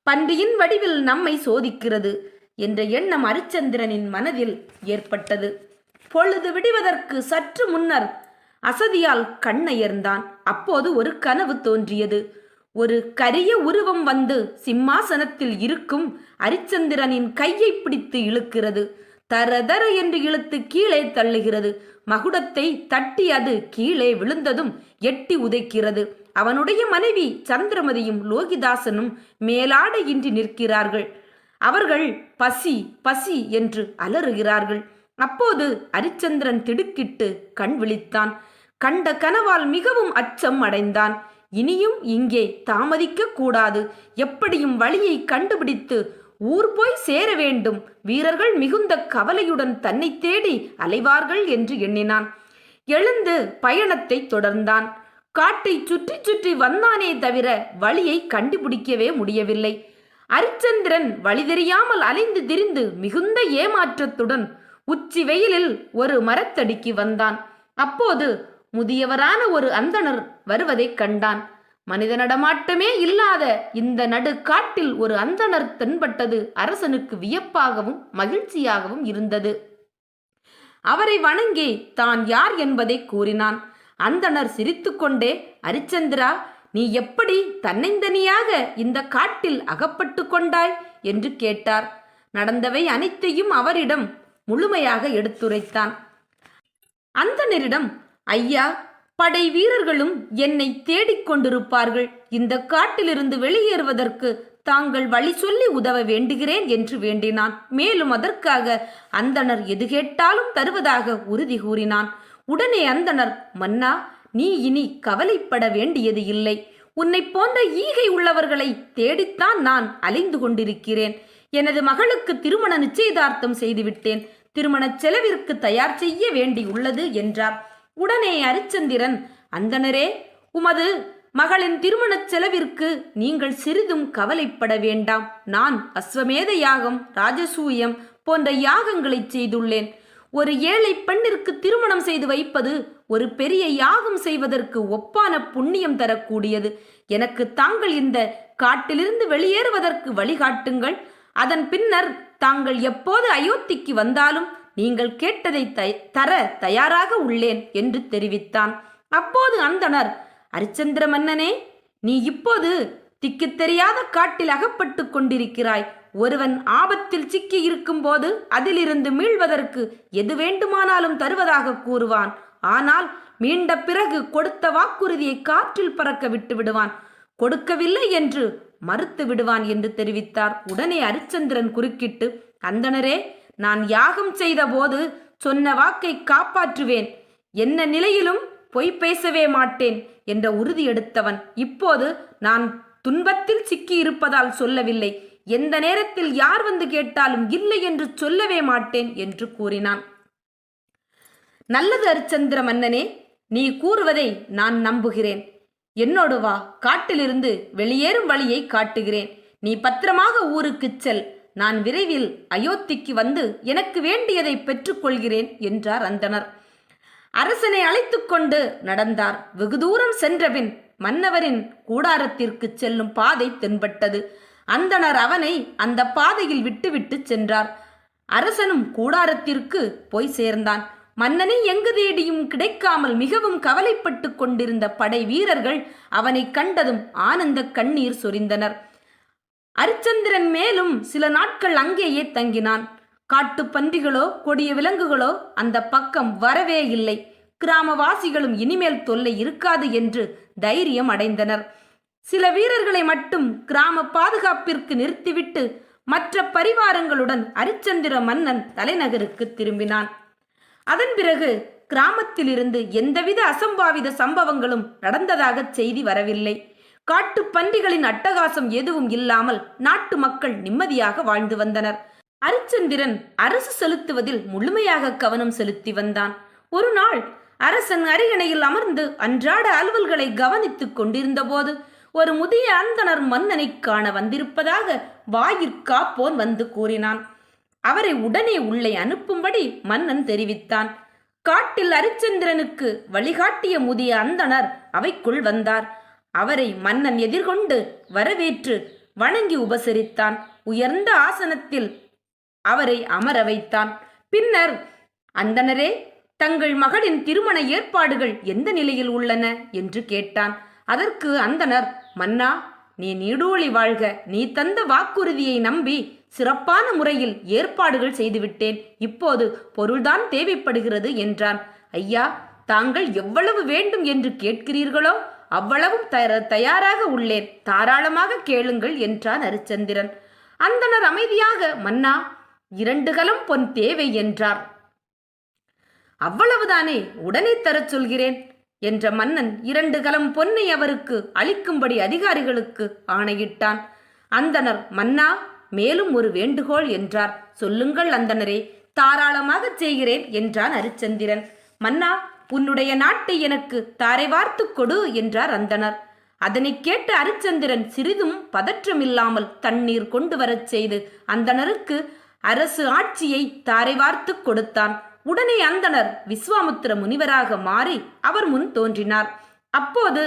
பன்றியின் வடிவில் நம்மை சோதிக்கிறது என்ற எண்ணம் ஹரிச்சந்திரனின் மனதில் ஏற்பட்டது. பொழுது விடுவதற்கு சற்று முன்னர் அசதியால் கண்ணயர்ந்தான். அப்போது ஒரு கனவு தோன்றியது. ஒரு கரிய உருவம் வந்து சிம்மாசனத்தில் இருக்கும் ஹரிச்சந்திரனின் கையை பிடித்து இழுக்கிறது. தர தர என்று இழுத்து கீழே தள்ளுகிறது. மகுடத்தை தட்டி அது கீழே விழுந்ததும் எட்டி உதைக்கிறது. அவனுடைய மனைவி சந்திரமதியும் லோகிதாசனும் மேலாடையின்றி நிற்கிறார்கள். அவர்கள் பசி பசி என்று அலறுகிறார்கள். அப்போது ஹரிச்சந்திரன் திடுக்கிட்டு கண் விழித்தான். கண்ட கனவால் மிகவும் அச்சம் அடைந்தான். இனியும் இங்கே தாமதிக்க கூடாது. எப்படியும் வழியை கண்டுபிடித்து ஊர் போய் சேர வேண்டும். வீரர்கள் மிகுந்த கவலையுடன் தன்னை தேடி அலைவார்கள் என்று எண்ணினான். எழுந்து பயணத்தை தொடர்ந்தான். காட்டை சுற்றி சுற்றி வந்தானே தவிர வழியை கண்டுபிடிக்கவே முடியவில்லை. ஹரிச்சந்திரன் வழி தெரியாமல் அலைந்து திரிந்து மிகுந்த ஏமாற்றத்துடன் உச்சி வெயிலில் ஒரு மரத்தடிக்கு வந்தான். அப்போது முதியவரான ஒரு அந்தணர் வருவதைக் கண்டான். மனித நடமாட்டமே இல்லாத இந்த நடு காட்டில் ஒரு அந்தணர் தென்பட்டது அரசனுக்கு வியப்பாகவும் மகிழ்ச்சியாகவும் இருந்தது. அவரை வணங்கி தான் யார் என்பதை கூறினான். அந்தணர் சிரித்துக்கொண்டே, அரிச்சந்திரா, நீ எப்படி தன்னந்தனியாக இந்த காட்டில் அகப்பட்டு கொண்டாய் என்று கேட்டார். நடந்தவை அனைத்தையும் அவரிடம் முழுமையாக எடுத்துரைத்தான். அந்தணரிடம், ஐயா, படை வீரர்களும் என்னை தேடிக்கொண்டிருப்பார்கள். இந்த காட்டிலிருந்து வெளியேறுவதற்கு தாங்கள் வழி சொல்லி உதவ வேண்டுகிறேன் என்று வேண்டினான். மேலும் அதற்காக அந்தணர் எது கேட்டாலும் தருவதாக உறுதி கூறினான். உடனே அந்தணர், மன்னா, நீ இனி கவலைப்பட வேண்டியது இல்லை. உன்னை போன்ற ஈகை உள்ளவர்களை தேடித்தான் நான் அலைந்து கொண்டிருக்கிறேன். எனது மகளுக்கு திருமண நிச்சயதார்த்தம் செய்துவிட்டேன். திருமணச் செலவிற்கு தயார் செய்ய வேண்டி உள்ளது என்றார். உடனே அரிச்சந்திரன், அந்தணரே, உமது மகளின் திருமணச் செலவிற்கு நீங்கள் சிறிதும் கவலைப்பட வேண்டாம். நான் அஸ்வமேத யாகம், ராஜசூயம் போன்ற யாகங்களை செய்துள்ளேன். ஒரு ஏழை பெண்ணிற்கு திருமணம் செய்து வைப்பது ஒரு பெரிய யாகம் செய்வதற்கு ஒப்பான புண்ணியம் தரக்கூடியது. எனக்கு தாங்கள் இந்த காட்டிலிருந்து வெளியேறுவதற்கு வழிகாட்டுங்கள். அதன் பின்னர் தாங்கள் எப்போது அயோத்திக்கு வந்தாலும் நீங்கள் கேட்டதை தர தயாராக உள்ளேன் என்று தெரிவித்தான். அப்போது அந்தணர், அரிச்சந்திர மன்னனே, நீ இப்போது திக்கு தெரியாத காட்டில் அகப்பட்டு கொண்டிருக்கிறாய். ஒருவன் ஆபத்தில் சிக்கி இருக்கும் போது அதிலிருந்து மீள்வதற்கு எது வேண்டுமானாலும் தருவதாக கூறுவான். ஆனால் மீண்ட பிறகு கொடுத்த வாக்குறுதியை காற்றில் பறக்க விட்டு விடுவான். கொடுக்கவில்லை என்று மறுத்து விடுவான் என்று தெரிவித்தார். உடனே அரிச்சந்திரன் குறுக்கிட்டு, அந்தணரே, நான் யாகம் செய்த போது சொன்ன வாக்கை காப்பாற்றுவேன். என்ன நிலையிலும் பொய் பேசவே மாட்டேன் என்ற உறுதி எடுத்தவன் இப்போது நான் துன்பத்தில் சிக்கி இருப்பதால் சொல்லவில்லை. எந்த நேரத்தில் யார் வந்து கேட்டாலும் இல்லை என்று சொல்லவே மாட்டேன் என்று கூறினான். நல்லது அரிச்சந்திர மன்னனே, நீ கூறுவதை நான் நம்புகிறேன். என்னோடு வா, காட்டிலிருந்து வெளியேறும் வழியை காட்டுகிறேன். நீ பத்திரமாக ஊருக்குச் செல். நான் விரைவில் அயோத்திக்கு வந்து எனக்கு வேண்டியதை பெற்றுக்கொள்கிறேன் என்றார் அந்தணர். அரசனை அழைத்து கொண்டு நடந்தார். வெகு தூரம் சென்றபின் மன்னவரின் கூடாரத்திற்கு செல்லும் பாதை தென்பட்டது. அந்தணர் அவனை அந்த பாதையில் விட்டுவிட்டு சென்றார். அரசனும் கூடாரத்திற்கு போய் சேர்ந்தான். மன்னனை எங்கு தேடியும் கிடைக்காமல் மிகவும் கவலைப்பட்டு கொண்டிருந்த படை வீரர்கள் அவனை கண்டதும் ஆனந்த கண்ணீர் சொரிந்தனர். அரிச்சந்திரன் மேலும் சில நாட்கள் அங்கேயே தங்கினான். காட்டு பன்றிகளோ கொடிய விலங்குகளோ அந்த பக்கம் வரவே இல்லை. கிராமவாசிகளும் இனிமேல் தொல்லை இருக்காது என்று தைரியம் அடைந்தனர். சில வீரர்களை மட்டும் கிராம பாதுகாப்பிற்கு நிறுத்திவிட்டு மற்ற பரிவாரங்களுடன் அரிச்சந்திர மன்னன் தலைநகருக்கு திரும்பினான். அதன் பிறகு கிராமத்திலிருந்து எந்தவித அசம்பாவித சம்பவங்களும் நடந்ததாக செய்தி வரவில்லை. காட்டு பன்றிகளின் அட்டகாசம் எதுவும் இல்லாமல் நாட்டு மக்கள் நிம்மதியாக வாழ்ந்து வந்தனர். அரிச்சந்திரன் அரசு செலுத்துவதில் முழுமையாக கவனம் செலுத்தி வந்தான். ஒரு நாள் அரசன் அரியணையில் அமர்ந்து அன்றாட அலுவல்களை கவனித்துக் கொண்டிருந்த போது ஒரு முதிய அந்தணர் மன்னனை காண வந்திருப்பதாக வாயிற்காப்போன் வந்து கூறினான். அவரை உடனே உள்ளே அனுப்பும்படி மன்னன் தெரிவித்தான். காட்டில் அரிச்சந்திரனுக்கு வழிகாட்டிய முதிய அந்தணர் அவைக்குள் வந்தார். அவரை மன்னன் எதிர்கொண்டு வரவேற்று வணங்கி உபசரித்தான். உயர்ந்த ஆசனத்தில் அவரை அமர வைத்தான். பின்னர், அந்தணரே, தங்கள் மகளின் திருமண ஏற்பாடுகள் எந்த நிலையில் உள்ளன என்று கேட்டான். அதற்கு அந்தணர், மன்னா, நீ நீடூழி வாழ்க. நீ தந்த வாக்குறுதியை நம்பி சிறப்பான முறையில் ஏற்பாடுகள் செய்துவிட்டேன். இப்போது பொருள்தான் தேவைப்படுகிறது என்றான். ஐயா, தாங்கள் எவ்வளவு வேண்டும் என்று கேட்கிறீர்களோ அவ்வளவும் தயாராக உள்ளேன். தாராளமாக கேளுங்கள் என்றான் அரிச்சந்திரன். அந்தணர் அமைதியாக, மன்னா, 2 கலம் பொன் தேவை என்றார். அவ்வளவுதானே, உடனே தரச் சொல்கிறேன் என்ற மன்னன் 2 கலம் பொன்னை அவருக்கு அளிக்கும்படி அதிகாரிகளுக்கு ஆணையிட்டான். அந்தணர், மன்னா, மேலும் ஒரு வேண்டுகோள் என்றார். சொல்லுங்கள் அந்தணரே, தாராளமாக செய்கிறேன் என்றான் அரிச்சந்திரன். மன்னா, உன்னுடைய நாட்டை எனக்கு தாரை வார்த்து கொடு என்றார் அந்தணர். அதனை கேட்ட அரிச்சந்திரன் சிறிதும் பதற்றமில்லாமல் தண்ணீர் கொண்டு வரச் செய்து அந்தணருக்கு அரசு ஆட்சியை தாரை வார்த்து கொடுத்தான். உடனே அந்தணர் விஸ்வாமுத்திர முனிவராக மாறி அவர் முன் தோன்றினார். அப்போது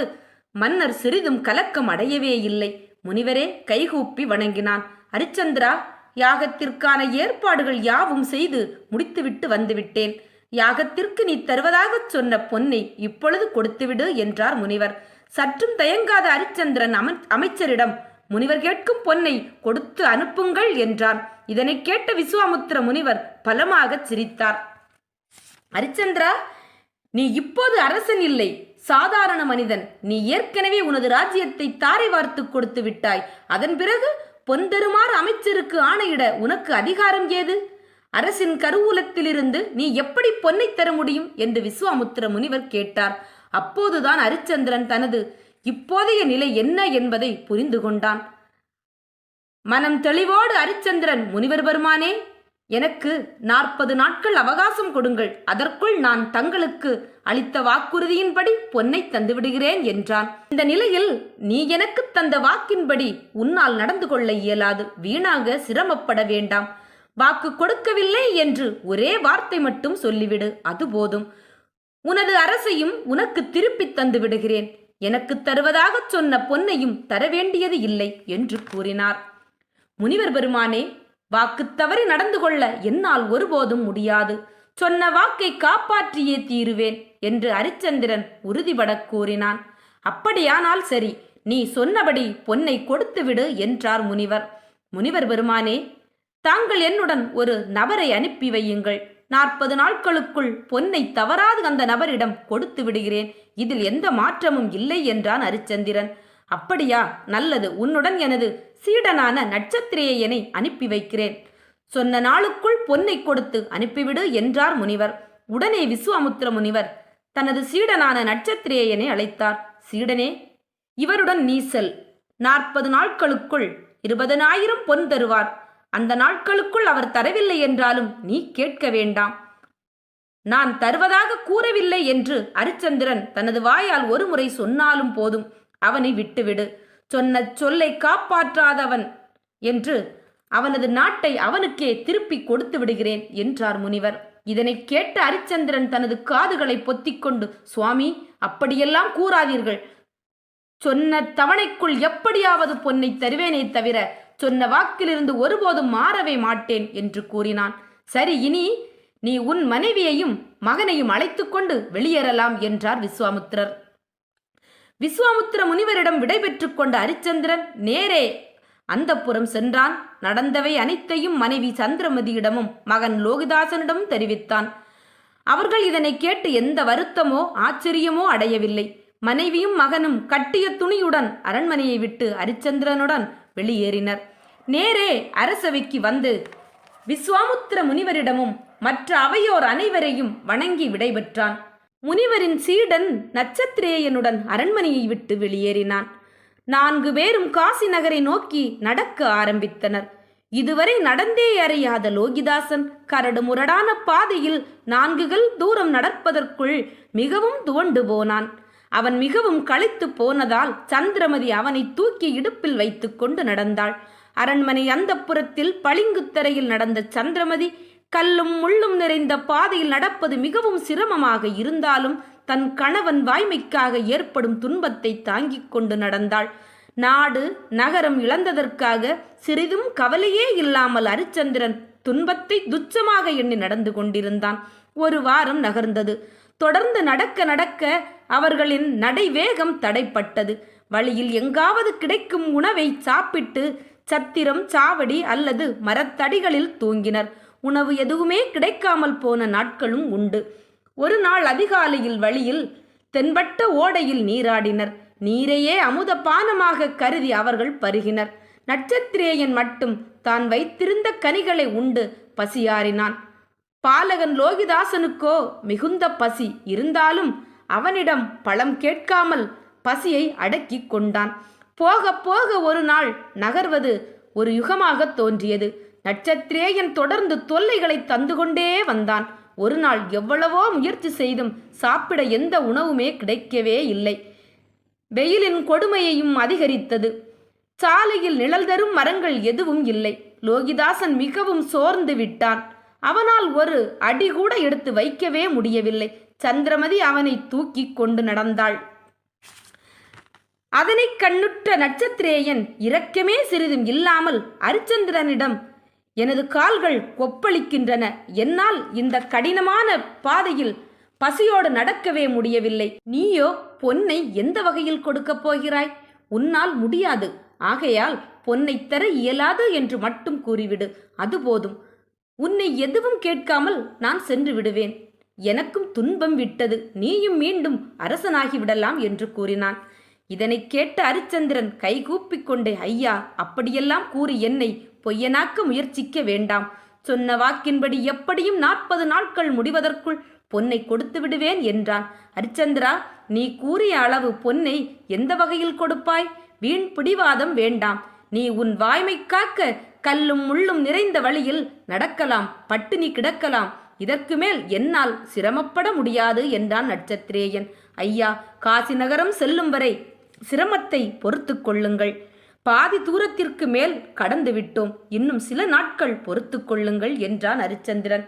மன்னர் சிறிதும் கலக்கம் அடையவே இல்லை. முனிவரே கைகூப்பி வணங்கினான். அரிச்சந்திரா, யாகத்திற்கான ஏற்பாடுகள் யாவும் செய்து முடித்துவிட்டு வந்துவிட்டேன். யாகத்திற்கு நீ தருவதாகச் சொன்ன பொன்னை இப்பொழுது கொடுத்துவிடு என்றார் முனிவர். சற்றும் தயங்காத அரிச்சந்திரன் அமைச்சரிடம் முனிவர் கேட்கும் பொன்னை கொடுத்து அனுப்புங்கள் என்றான். இதனை கேட்ட விஸ்வாமுத்திர முனிவர் பலமாகச் சிரித்தார். அரிச்சந்திரா, நீ இப்போது அரசன் இல்லை, சாதாரண மனிதன். நீ ஏற்கனவே உனது ராஜ்யத்தை தாரை வார்த்து கொடுத்து விட்டாய். அதன் பிறகு பொன் தருமாறு அமைச்சருக்கு ஆணையிட உனக்கு அதிகாரம் ஏது? அரசின் கருவூலத்திலிருந்து நீ எப்படி பொன்னை தர முடியும் என்று விஸ்வாமுத்திர முனிவர் கேட்டார். அப்போதுதான் அரிச்சந்திரன் தனது இப்போதைய நிலை என்ன என்பதை புரிந்து கொண்டான். மனம் தெளிவோடு அரிச்சந்திரன், முனிவர் பெருமானே, எனக்கு 40 நாட்கள் அவகாசம் கொடுங்கள். அதற்குள் நான் தங்களுக்கு அளித்த வாக்குறுதியின்படி பொன்னை தந்துவிடுகிறேன் என்றான். இந்த நிலையில் நீ எனக்கு தந்த வாக்கின்படி உன்னால் நடந்து கொள்ள இயலாது. வீணாக சிரமப்பட வேண்டாம். வாக்கு கொடுக்கவில்லை என்று ஒரே வார்த்தை மட்டும் சொல்லிவிடு, அது போதும். உனது அரசையும் உனக்கு திருப்பித் தந்து விடுகிறேன். எனக்கு தருவதாக சொன்ன பொன்னையும் தர வேண்டியது இல்லை என்று கூறினார். முனிவர் பெருமானே, வாக்கு தவறி நடந்து கொள்ள என்னால் ஒருபோதும் முடியாது. சொன்ன வாக்கை காப்பாற்றியே தீருவேன் என்று அரிச்சந்திரன் உறுதிபட கூறினான். அப்படியானால் சரி, நீ சொன்னபடி பொன்னை கொடுத்துவிடு என்றார் முனிவர். முனிவர் பெருமானே, தாங்கள் என்னுடன் ஒரு நபரை அனுப்பி வையுங்கள். 40 நாட்களுக்குள் பொன்னை தவறாது அந்த நபரிடம் கொடுத்து விடுகிறேன். இதில் எந்த மாற்றமும் இல்லை என்றான் அரிச்சந்திரன். அப்படியா, நல்லது. உன்னுடன் எனது சீடனான நட்சத்திரேயனை அனுப்பி வைக்கிறேன். சொன்ன நாளுக்குள் பொன்னை கொடுத்து அனுப்பிவிடு என்றார் முனிவர். உடனே விஸ்வாமுத்திர முனிவர் தனது சீடனான நட்சத்திரேயனை அழைத்தார். சீடனே, இவருடன் நீ செல். 40 நாட்களுக்குள் 20,000 பொன் தருவார். அந்த நாட்களுக்குள் அவர் தரவில்லை என்றாலும் நீ கேட்க வேண்டாம். நான் தருவதாக கூறவில்லை என்று அரிச்சந்திரன் தனது வாயால் ஒரு முறை சொன்னாலும் போதும், அவனை விட்டுவிடு. சொன்ன சொல்லை காப்பாற்றாதவன் என்று அவனது நாட்டை அவனுக்கே திருப்பி கொடுத்து விடுகிறேன் என்றார் முனிவர். இதனை கேட்ட அரிச்சந்திரன் தனது காதுகளை பொத்திக்கொண்டு, சுவாமி, அப்படியெல்லாம் கூறாதீர்கள். சொன்ன தவணைக்குள் எப்படியாவது பொன்னை தருவேனே தவிர சொன்ன வாக்கிலிருந்து ஒருபோதும் மாறவே மாட்டேன் என்று கூறினான். சரி, இனி நீ உன் மனைவியையும் மகனையும் அழைத்து கொண்டு வெளியேறலாம் என்றார் விஸ்வாமுத்திரர். விஸ்வாமுத்திர முனிவரிடம் விடைபெற்று கொண்ட அரிச்சந்திரன் நேரே அந்தப்புறம் சென்றான். நடந்தவை அனைத்தையும் மனைவி சந்திரமதியிடமும் மகன் லோகிதாசனிடமும் தெரிவித்தான். அவர்கள் இதனை கேட்டு எந்த வருத்தமோ ஆச்சரியமோ அடையவில்லை. மனைவியும் மகனும் கட்டிய துணியுடன் அரண்மனையை விட்டு அரிச்சந்திரனுடன் வெளியேறினர். நேரே அரசவைக்கு வந்து விஸ்வாமுத்திர முனிவரிடமும் மற்ற அவையோர் அனைவரையும் வணங்கி விடைபெற்றான். முனிவரின் சீடன் நட்சத்திரேயனுடன் அரண்மனையை விட்டு வெளியேறினான். 4 பேரும் காசி நகரை நோக்கி நடக்க ஆரம்பித்தனர். இதுவரை நடந்தே அறியாத லோகிதாசன் கரடு முரடான பாதையில் 4 தூரம் நடப்பதற்குள் மிகவும் துவண்டு போனான். அவன் மிகவும் களைத்து போனதால் சந்திரமதி அவனை தூக்கி இடுப்பில் வைத்து கொண்டு நடந்தாள். அரண்மனை அந்தப்புறத்தில் பளிங்குத்தரையில் நடந்த சந்திரமதி கல்லும் முள்ளும் நிறைந்த பாதையில் நடப்பது மிகவும் சிரமமாக இருந்தாலும் தன் கணவன் வாய்மைக்காக ஏற்படும் துன்பத்தை தாங்கிக் கொண்டு நடந்தாள். நாடு நகரம் இழந்ததற்காக சிறிதும் கவலையே இல்லாமல் அரிச்சந்திரன் துன்பத்தை துச்சமாக எண்ணி நடந்து கொண்டிருந்தான். 1 வாரம் நகர்ந்தது. தொடர்ந்து நடக்க நடக்க அவர்களின் நடைவேகம் தடைப்பட்டது. வழியில் எங்காவது கிடைக்கும் உணவை சாப்பிட்டு சத்திரம், சாவடி அல்லது மரத்தடிகளில் தூங்கினர். உணவு எதுவுமே கிடைக்காமல் போன நாட்களும் உண்டு. ஒரு நாள் அதிகாலையில் வழியில் தென்பட்ட ஓடையில் நீராடினர். நீரையே அமுத பானமாக கருதி அவர்கள் பருகினர். நட்சத்திரேயன் மட்டும் தான் வைத்திருந்த கனிகளை உண்டு பசியாறினான். பாலகன் லோகிதாசனுக்கோ மிகுந்த பசி இருந்தாலும் அவனிடம் பழம் கேட்காமல் பசியை அடக்கி கொண்டான். போக போக ஒரு நாள் நகர்வது ஒரு யுகமாக தோன்றியது. நட்சத்திரேயன் தொடர்ந்து தொல்லைகளை தந்து கொண்டே வந்தான். ஒரு நாள் எவ்வளவோ முயற்சி செய்தும் சாப்பிட எந்த உணவுமே கிடைக்கவே இல்லை. வெயிலின் கொடுமையையும் அதிகரித்தது. சாலையில் நிழல் தரும் மரங்கள் எதுவும் இல்லை. லோகிதாசன் மிகவும் சோர்ந்து விட்டான். அவனால் ஒரு அடி கூட எடுத்து வைக்கவே முடியவில்லை. சந்திரமதி அவனை தூக்கி கொண்டு நடந்தாள். அதனை கண்ணுற்ற நட்சத்திரேயன் இரக்கமே சிறிதும் இல்லாமல் அரிச்சந்திரனிடம், எனது கால்கள் கொப்பளிக்கின்றன. என்னால் இந்த கடினமான பாதையில் பசியோடு நடக்கவே முடியவில்லை. நீயோ பொன்னை எந்த வகையில் கொடுக்கப் போகிறாய்? உன்னால் முடியாது. ஆகையால் பொன்னை தர இயலாது என்று மட்டும் கூறிவிடு. அது போதும். உன்னை எதுவும் கேட்காமல் நான் சென்று விடுவேன். எனக்கும் துன்பம் விட்டது. நீயும் மீண்டும் அரசனாகி விடலாம் என்று கூறினான். இதனை கேட்ட அரிச்சந்திரன் கைகூப்பிக் கொண்டே, ஐயா, அப்படியெல்லாம் கூறி என்னை பொய்யனாக்க முயற்சிக்க வேண்டாம். சொன்ன வாக்கின்படி எப்படியும் 40 நாட்கள் முடிவதற்குள் பொன்னை கொடுத்து விடுவேன் என்றான். அரிச்சந்திரா, நீ கூறிய அளவு பொன்னை எந்த வகையில் கொடுப்பாய்? வீண் பிடிவாதம் வேண்டாம். நீ உன் வாய்மை காக்க கல்லும் முள்ளும் நிறைந்த வழியில் நடக்கலாம், பட்டினி கிடக்கலாம். இதற்கு மேல் என்னால் சிரமப்பட முடியாது என்றான் நட்சத்திரேயன். ஐயா, காசி நகரம் செல்லும் வரை சிரமத்தை பொறுத்து கொள்ளுங்கள். பாதி தூரத்திற்கு மேல் கடந்து விட்டோம். இன்னும் சில நாட்கள் பொறுத்து கொள்ளுங்கள் என்றான் அரிச்சந்திரன்.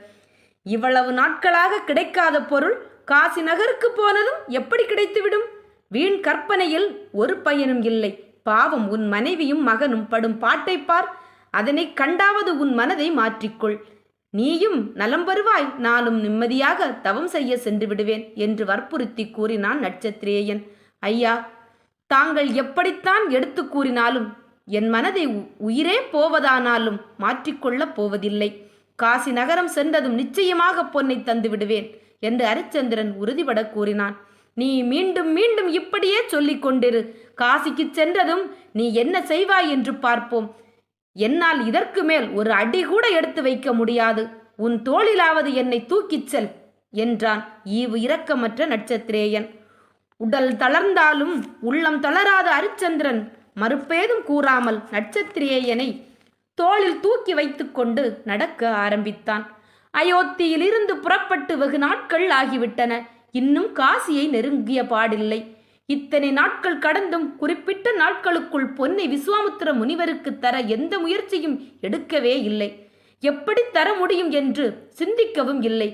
இவ்வளவு நாட்களாக கிடைக்காத பொருள் காசி நகருக்கு போனதும் எப்படி கிடைத்துவிடும்? வீண் கற்பனையில் ஒரு பயனும் இல்லை. பாவம், உன் மனைவியும் மகனும் படும் பாட்டை பார். அதனை கண்டாவது உன் மனதை மாற்றிக்கொள். நீயும் நலம் வருவாய், நானும் நிம்மதியாக தவம் செய்ய சென்று விடுவேன் என்று வற்புறுத்தி கூறினான் நட்சத்திரேயன். ஐயா, தாங்கள் எப்படித்தான் எடுத்து கூறினாலும் என் மனதை உயிரே போவதானாலும் மாற்றிக்கொள்ளப் போவதில்லை. காசி நகரம் சென்றதும் நிச்சயமாக பொன்னை தந்து விடுவேன் என்று அரிச்சந்திரன் உறுதிபட கூறினான். நீ மீண்டும் மீண்டும் இப்படியே சொல்லிக் கொண்டிரு. காசிக்கு சென்றதும் நீ என்ன செய்வாய் என்று பார்ப்போம். என்னால் இதற்கு மேல் ஒரு அடி கூட எடுத்து வைக்க முடியாது. உன் தோளிலாவது என்னை தூக்கிச் செல் என்றான் ஈவு இரக்கமற்ற நட்சத்திரேயன். உடல் தளர்ந்தாலும் உள்ளம் தளராத அரிச்சந்திரன் மறுப்பேதும் கூறாமல் நட்சத்திரேயனை தோளில் தூக்கி வைத்துக்கொண்டு நடக்க ஆரம்பித்தான். அயோத்தியிலிருந்து புறப்பட்டு வெகு நாட்கள் ஆகிவிட்டன. இன்னும் காசியை நெருங்கிய பாடில்லை. இத்தனை நாட்கள் கடந்தும் குறிப்பிட்ட நாட்களுக்குள் பொன்னை விஸ்வாமித்திர முனிவருக்கு தர எந்த முயற்சியும் எடுக்கவே இல்லை. எப்படி தர முடியும் என்று சிந்திக்கவும் இல்லை.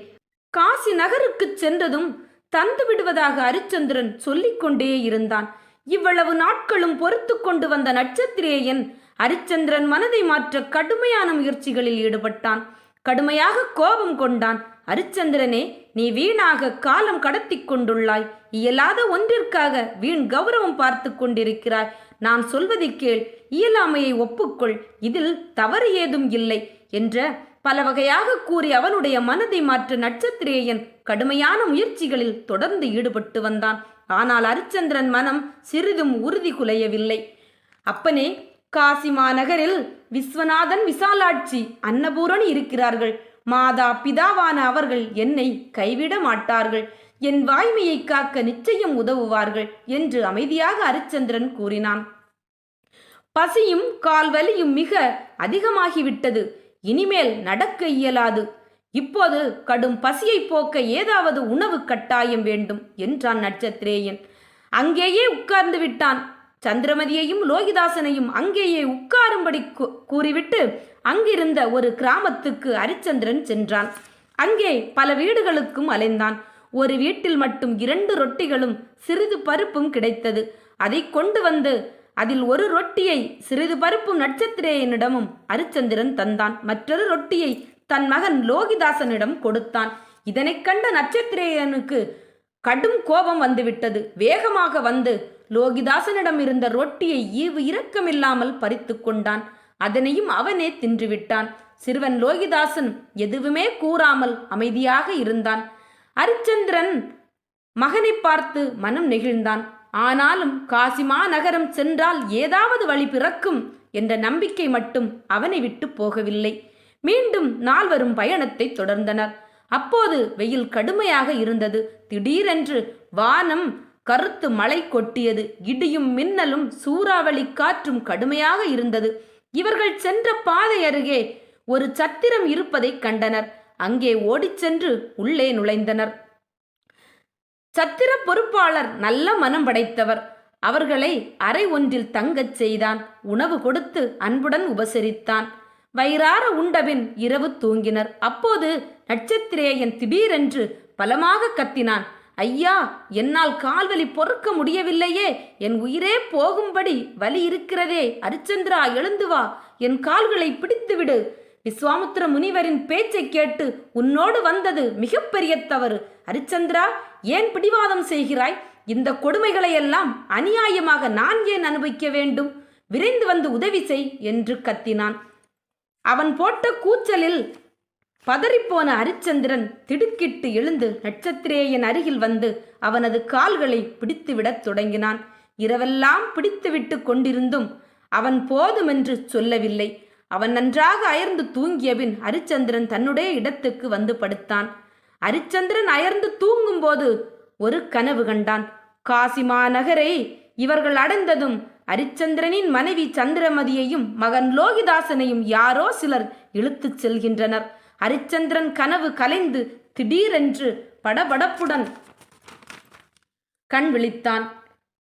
காசி நகருக்கு சென்றதும் தந்து விடுவதாக அரிச்சந்திரன் சொல்லிக்கொண்டே இருந்தான். இவ்வளவு நாட்களும் பொறுத்து கொண்டு வந்த நட்சத்திரேயன் அரிச்சந்திரன் மனதை மாற்ற கடுமையான முயற்சிகளில் ஈடுபட்டான். கடுமையாக கோபம் கொண்டான். அரிச்சந்திரனே, நீ வீணாக காலம் கடத்தி கொண்டுள்ளாய். இயலாத ஒன்றிற்காக வீண் கௌரவம் பார்த்து கொண்டிருக்கிறாய். நான் சொல்வதை கேள். இயலாமையை ஒப்புக்கொள். இதில் தவறு ஏதும் இல்லை என்ற பல வகையாக கூறி அவனுடைய மனதை மாற்ற நட்சத்திரேயன் கடுமையான முயற்சிகளில் தொடர்ந்து ஈடுபட்டு வந்தான். ஆனால் அரிச்சந்திரன் மனம் சிறிதும் உறுதி குலையவில்லை. அப்பனே, காசி மாநகரில் விஸ்வநாதன், விசாலாட்சி, அன்னபூரணி இருக்கிறார்கள். மாதா பிதாவான அவர்கள் என்னை கைவிட மாட்டார்கள். என் வாய்மையை காக்க நிச்சயம் உதவுவார்கள் என்று அமைதியாக அரிச்சந்திரன் கூறினான். பசியும் கால்வலியும் மிக அதிகமாகிவிட்டது. இனிமேல் நடக்க இயலாது. இப்போது கடும் பசியை போக்க ஏதாவது உணவு கட்டாயம் வேண்டும் என்றான் நட்சத்திரேயன். அங்கேயே உட்கார்ந்து விட்டான். சந்திரமதியையும் லோகிதாசனையும் அங்கேயே உட்காரும்படி கூறிவிட்டு அங்கிருந்த ஒரு கிராமத்துக்கு அரிச்சந்திரன் சென்றான். அங்கே பல வீடுகளுக்கும் அலைந்தான். ஒரு வீட்டில் மட்டும் 2 ரொட்டிகளும் சிறிது பருப்பும் கிடைத்தது. அதை கொண்டு வந்து அதில் ஒரு ரொட்டியை சிறிது பருப்பும் நட்சத்திரேயனிடமும் அரிச்சந்திரன் தந்தான். மற்றொரு ரொட்டியை தன் மகன் லோகிதாசனிடம் கொடுத்தான். இதனை கண்ட நட்சத்திரேயனுக்கு கடும் கோபம் வந்துவிட்டது. வேகமாக வந்து லோகிதாசனிடம் இருந்த ரொட்டியை ஈவு இரக்கமில்லாமல் பறித்து கொண்டான். அதனையும் அவனே தின்றுவிட்டான். சிறுவன் லோகிதாசன் எதுவுமே கூறாமல் அமைதியாக இருந்தான். அரிச்சந்திரன் மகனை பார்த்து மனம் நெகிழ்ந்தான். ஆனாலும் காசிமா நகரம் சென்றால் ஏதாவது வழி பிறக்கும் என்ற நம்பிக்கை மட்டும் அவனை விட்டு போகவில்லை. மீண்டும் நால்வரும் பயணத்தை தொடர்ந்தனர். அப்போது வெயில் கடுமையாக இருந்தது. திடீரென்று வானம் கருத்து மழை கொட்டியது. இடியும் மின்னலும் சூறாவளி காற்றும் கடுமையாக இருந்தது. இவர்கள் சென்ற பாதை அருகே ஒரு சத்திரம் இருப்பதை கண்டனர். அங்கே ஓடிச் சென்று உள்ளே நுழைந்தனர். சத்திர பொறுப்பாளர் நல்ல மனம் படைத்தவர். அவர்களை அறை ஒன்றில் தங்கச் செய்தான். உணவு கொடுத்து அன்புடன் உபசரித்தான். வயிறார உண்டபின் இரவு தூங்கினர். அப்போது நட்சத்திரேயன் திடீரென்று பலமாக கத்தினான். ஐயா, என்னால் கால்வலி பொறுக்க முடியவில்லையே. என் உயிரே போகும்படி வலி இருக்கிறதே. அரிச்சந்திரா, எழுந்து வா. என் கால்களை பிடித்துவிடு. விஸ்வாமுத்திர முனிவரின் பேச்சை கேட்டு உன்னோடு வந்தது மிகப்பெரிய தவறு. அரிச்சந்திரா, ஏன் பிடிவாதம் செய்கிறாய்? இந்த கொடுமைகளையெல்லாம் அநியாயமாக நான் ஏன் அனுபவிக்க வேண்டும்? விரைந்து வந்து உதவி செய் என்று கத்தினான். அவன் போட்ட கூச்சலில் பதறிப்போன அரிச்சந்திரன் திடுக்கிட்டு எழுந்து நட்சத்திரேயன் அருகில் வந்து அவனது கால்களை பிடித்துவிடத் தொடங்கினான். இரவெல்லாம் பிடித்துவிட்டு கொண்டிருந்தும் அவன் போதுமென்று சொல்லவில்லை. அவன் நன்றாக அயர்ந்து தூங்கியபின் அரிச்சந்திரன் தன்னுடைய இடத்துக்கு வந்து படுத்தான். அரிச்சந்திரன் அயர்ந்து தூங்கும்போது ஒரு கனவு கண்டான். காசிமா நகரை இவர்கள் அடைந்ததும் அரிச்சந்திரனின் மனைவி சந்திரமதியையும் மகன் லோகிதாசனையும் யாரோ சிலர் இழுத்துச் செல்கின்றனர். அரிச்சந்திரன் கனவு கலைந்து திடீரென்று படபடப்புடன் கண் விழித்தான்.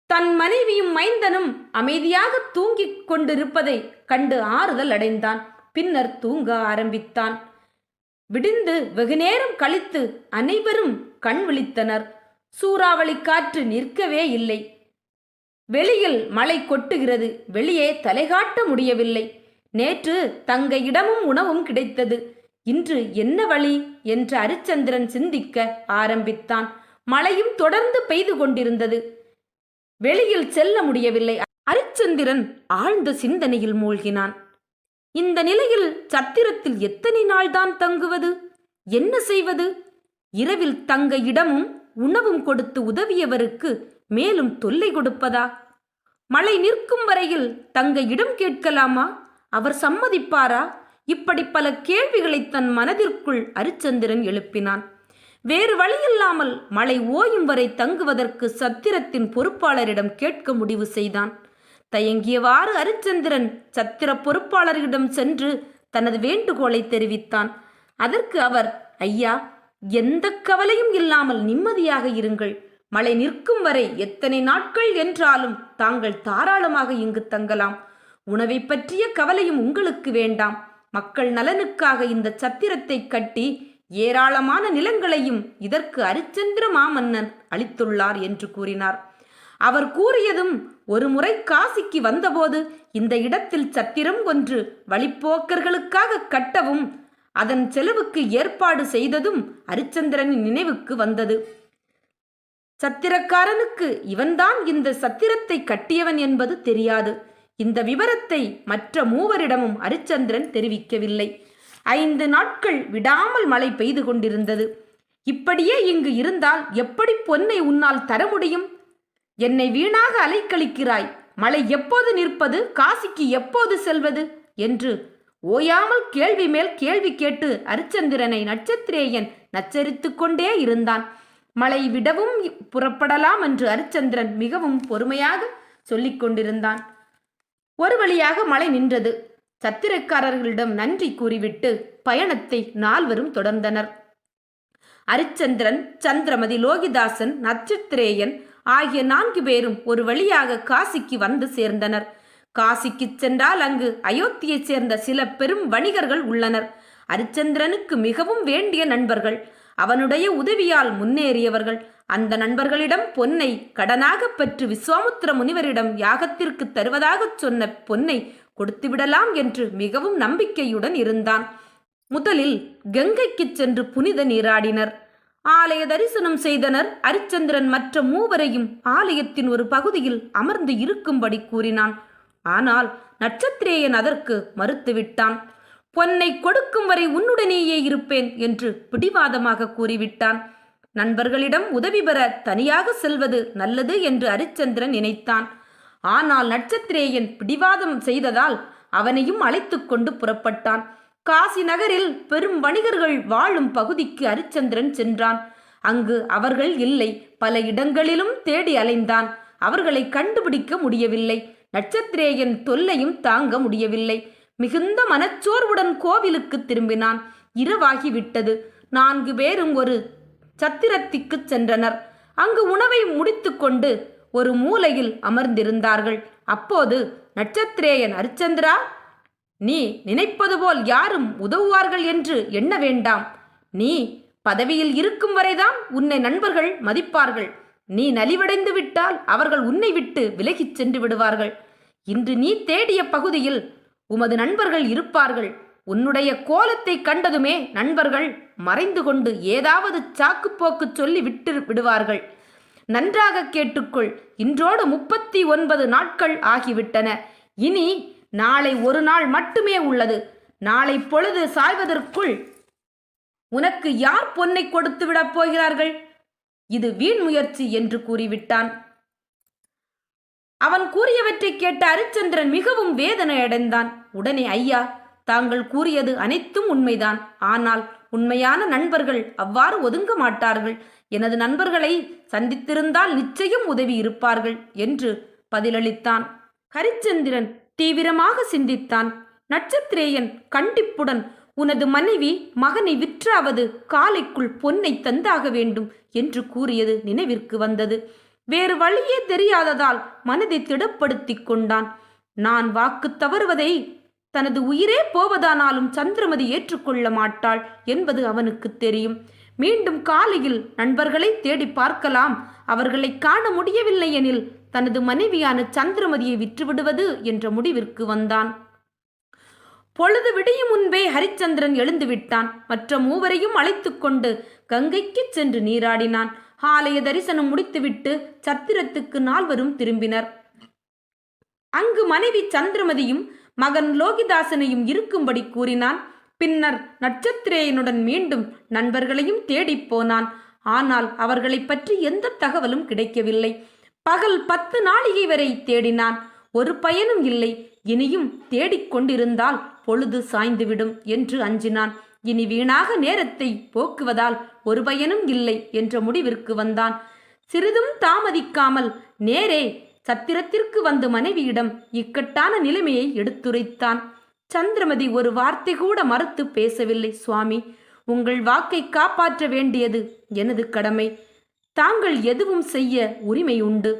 தன் மனைவியும் மைந்தனும் அமைதியாக தூங்கிக் கொண்டிருப்பதை கண்டு ஆறுதல் அடைந்தான். பின்னர் தூங்க ஆரம்பித்தான். விடிந்து வெகுநேரம் கழித்து அனைவரும் கண் விழித்தனர். சூறாவளி காற்று நிற்கவே இல்லை. வெளியில் மழை கொட்டுகிறது. வெளியே தலைகாட்ட முடியவில்லை. நேற்று தங்கையிடமும் உணவும் கிடைத்தது. இன்று என்ன வழி என்று அரிச்சந்திரன் சிந்திக்க ஆரம்பித்தான். மழையும் தொடர்ந்து பெய்து கொண்டிருந்தது. வெளியில் செல்ல முடியவில்லை. அரிச்சந்திரன் ஆழ்ந்த சிந்தனையில் மூழ்கினான். இந்த நிலையில் சத்திரத்தில் எத்தனை நாள்தான் தங்குவது? என்ன செய்வது? இரவில் தங்கையிடமும் உணவும் கொடுத்து உதவியவருக்கு மேலும் தொல்லை கொடுப்பதா? மழை நிற்கும் வரையில் தங்கையிடம் கேட்கலாமா? அவர் சம்மதிப்பாரா? இப்படி பல கேள்விகளை தன் மனதிற்குள் அரிச்சந்திரன் எழுப்பினான். வேறு வழியில்லாமல் மழை ஓயும் வரை தங்குவதற்கு சத்திரத்தின் பொறுப்பாளரிடம் கேட்க முடிவு செய்தான். தயங்கியவாறு அரிச்சந்திரன் சத்திர பொறுப்பாளரிடம் சென்று தனது வேண்டுகோளை தெரிவித்தான். அதற்கு அவர், ஐயா, எந்த கவலையும் இல்லாமல் நிம்மதியாக இருங்கள். மழை நிற்கும் வரை எத்தனை நாட்கள் என்றாலும் தாங்கள் தாராளமாக இங்கு தங்கலாம். உணவை பற்றிய கவலையும் உங்களுக்கு வேண்டாம். மக்கள் நலனுக்காக இந்த சத்திரத்தை கட்டி ஏராளமான நிலங்களையும் இதற்கு அரிச்சந்திர மாமன்னன் அளித்துள்ளார் என்று கூறினார். அவர் கூறியதும், ஒரு முறை காசிக்கு வந்தபோது இந்த இடத்தில் சத்திரம் ஒன்று வழிப்போக்கர்களுக்காக கட்டவும் அதன் செலவுக்கு ஏற்பாடு செய்ததும் அரிச்சந்திரனின் நினைவுக்கு வந்தது. சத்திரக்காரனுக்கு இவன்தான் இந்த சத்திரத்தை கட்டியவன் என்பது தெரியாது. இந்த விவரத்தை மற்ற மூவரிடமும் அரிச்சந்திரன் தெரிவிக்கவில்லை. 5 நாட்கள் விடாமல் மழை பெய்து கொண்டிருந்தது. இப்படியே இங்கு இருந்தால் எப்படி பொன்னை உன்னால் தர முடியும்? என்னை வீணாக அலைக்கழிக்கிறாய். மழை எப்போது நிற்பது? காசிக்கு எப்போது செல்வது என்று ஓயாமல் கேள்வி மேல் கேள்வி கேட்டு அரிச்சந்திரனை நட்சத்திரேயன் நச்சரித்து கொண்டே இருந்தான். மழை விடவும் புறப்படலாம் என்று அரிச்சந்திரன் மிகவும் பொறுமையாக சொல்லிக் கொண்டிருந்தான். ஒரு வழியாக மழை நின்றது. சத்திரக்காரர்களிடம் நன்றி கூறிவிட்டு பயணத்தை நால்வரும் தொடர்ந்தனர். அரிச்சந்திரன், சந்திரமதி, லோகிதாசன், நட்சத்திரேயன் ஆகிய 4 பேரும் ஒரு வழியாக காசிக்கு வந்து சேர்ந்தனர். காசிக்கு சென்றால் அங்கு அயோத்தியைச் சேர்ந்த சில பெரும் வணிகர்கள் உள்ளனர். அரிச்சந்திரனுக்கு மிகவும் வேண்டிய நண்பர்கள். அவனுடைய உதவியால் முன்னேறியவர்கள். அந்த நண்பர்களிடம் பொன்னை கடனாக பெற்று விஸ்வாமுத்திர முனிவரிடம் யாகத்திற்கு தருவதாகச் சொன்ன பொன்னை கொடுத்துவிடலாம் என்று மிகவும் நம்பிக்கையுடன் இருந்தான். முதலில் கங்கைக்கு சென்று புனித நீராடினர். ஆலய தரிசனம் செய்தனர். அரிச்சந்திரன் மற்ற மூவரையும் ஆலயத்தின் ஒரு பகுதியில் அமர்ந்து இருக்கும்படி கூறினான். ஆனால் நட்சத்திரேயன் அதற்கு மறுத்துவிட்டான். பொன்னை கொடுக்கும் வரை உன்னுடனேயே இருப்பேன் என்று பிடிவாதமாக கூறிவிட்டான். நண்பர்களிடம் உதவி பெற தனியாக செல்வது நல்லது என்று அரிச்சந்திரன் நினைத்தான். ஆனால் நட்சத்திரேயன் பிடிவாதம் செய்ததால் அவனையும் அழைத்து கொண்டு புறப்பட்டான். காசி நகரில் பெரும் வணிகர்கள் வாழும் பகுதிக்கு அரிச்சந்திரன் சென்றான். அங்கு அவர்கள் இல்லை. பல இடங்களிலும் தேடி அலைந்தான். அவர்களை கண்டுபிடிக்க முடியவில்லை. நட்சத்திரேயன் தொல்லையும் தாங்க முடியவில்லை. மிகுந்த மனச்சோர்வுடன் கோவிலுக்கு திரும்பினான். இரவாகிவிட்டது. 4 பேரும் ஒரு சத்திரத்திற்கு சென்றனர். அங்கு உணவை முடித்துக்கொண்டு ஒரு மூலையில் அமர்ந்திருந்தார்கள். அப்போது நட்சத்திரேயன், அரிச்சந்திரா, நீ நினைப்பது போல் யாரும் உதவுவார்கள் என்று எண்ண வேண்டாம். நீ பதவியில் இருக்கும் வரைதான் உன்னை நண்பர்கள் மதிப்பார்கள். நீ நலிவடைந்து விட்டால் அவர்கள் உன்னை விட்டு விலகிச் சென்று விடுவார்கள். இன்று நீ தேடிய பகுதியில் உமது நண்பர்கள் இருப்பார்கள். உன்னுடைய கோலத்தை கண்டதுமே நண்பர்கள் மறைந்து கொண்டு ஏதாவது சாக்குப்போக்கு சொல்லி விட்டு விடுவார்கள். நன்றாக கேட்டுக்கொள். இன்றோடு 39 நாட்கள் ஆகிவிட்டன. இனி நாளை ஒரு நாள் மட்டுமே உள்ளது. நாளை பொழுது சாய்வதற்குள் உனக்கு யார் பொன்னை கொடுத்து விடப் போகிறார்கள்? இது வீண் முயற்சி என்று கூறிவிட்டான். அவன் கூறியவற்றை கேட்ட அரிச்சந்திரன் மிகவும் வேதனை அடைந்தான். உடனே, ஐயா, தாங்கள் கூறியது அனைத்தும் உண்மைதான். ஆனால் உண்மையான நண்பர்கள் அவ்வாறு ஒதுங்க மாட்டார்கள். எனது நண்பர்களை சந்தித்திருந்தால் நிச்சயம் உதவி இருப்பார்கள் என்று பதிலளித்தான். ஹரிச்சந்திரன் தீவிரமாக சிந்தித்தான். நட்சத்திரேயன் கண்டிப்புடன், உனது மனைவி மகனை விற்றாவது காலைக்குள் பொன்னை தந்தாக வேண்டும் என்று கூறியது நினைவிற்கு வந்தது. வேறு வழியே தெரியாததால் மனதை திடப்படுத்தி கொண்டான். நான் வாக்கு தவறுவதை தனது உயிரே போவதானாலும் சந்திரமதி ஏற்றுக்கொள்ள மாட்டாள் என்பது அவனுக்கு தெரியும். மீண்டும் காலையில் நண்பர்களை தேடி பார்க்கலாம். அவர்களை காண முடியவில்லை எனில் தனது மனைவியான சந்திரமதியை விற்றுவிடுவது என்ற முடிவிற்கு வந்தான். பொழுது விடியும் முன்பே ஹரிச்சந்திரன் எழுந்துவிட்டான். மற்ற மூவரையும் அழைத்து கொண்டு கங்கைக்கு சென்று நீராடினான். ஆலய தரிசனம் முடித்துவிட்டு சத்திரத்துக்கு நால்வரும் திரும்பினர். அங்கு மனைவி சந்திரமதியும் மகன் லோகிதாசனையும் இருக்கும்படி கூறினான். பின்னர் நட்சத்திரேயனுடன் மீண்டும் நண்பர்களையும் தேடிப் போனான். ஆனால் அவர்களை பற்றி எந்த தகவலும் கிடைக்கவில்லை. பகல் 10 நாழிகை வரை தேடினான். ஒரு பயனும் இல்லை. இனியும் தேடிக்கொண்டிருந்தால் பொழுது சாய்ந்துவிடும் என்று அஞ்சினான். இனி வீணாக நேரத்தை போக்குவதால் ஒரு பயனும் இல்லை என்ற முடிவிற்கு வந்தான். சிறிதும் தாமதிக்காமல் நேரே சத்திரத்திற்கு வந்து மனைவியிடம் இக்கட்டான நிலைமையை எடுத்துரைத்தான். சந்திரமதி ஒரு வார்த்தை கூட மறுத்து பேசவில்லை. சுவாமி, உங்கள் வாக்கை காப்பாற்ற வேண்டியது எனது கடமை. தாங்கள் எதுவும் செய்ய உரிமை உண்டு.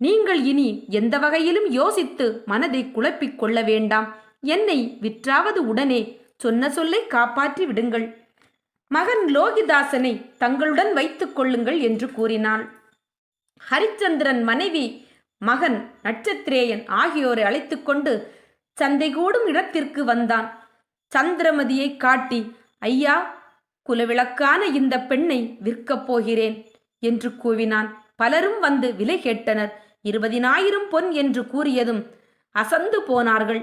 நீங்கள் இனி எந்த வகையிலும் யோசித்து மனதை குழப்பிக் கொள்ள வேண்டாம். என்னை விற்றாவது உடனே சொன்ன சொல்லை காப்பாற்றி விடுங்கள். மகன் லோகிதாசனை தங்களுடன் வைத்துக் கொள்ளுங்கள் என்று கூறினாள். ஹரிச்சந்திரன் மனைவி, மகன் நட்சத்திரேயன் ஆகியோரை அழைத்து கொண்டு சந்தை கூடும் இடத்திற்கு வந்தான். சந்திரமதியை காட்டி, ஐயா, குலவிளக்கான இந்த பெண்ணை விற்கப் போகிறேன் என்று கூவினான். பலரும் வந்து விலை கேட்டனர். 20,000 பொன் என்று கூறியதும் அசந்து போனார்கள்.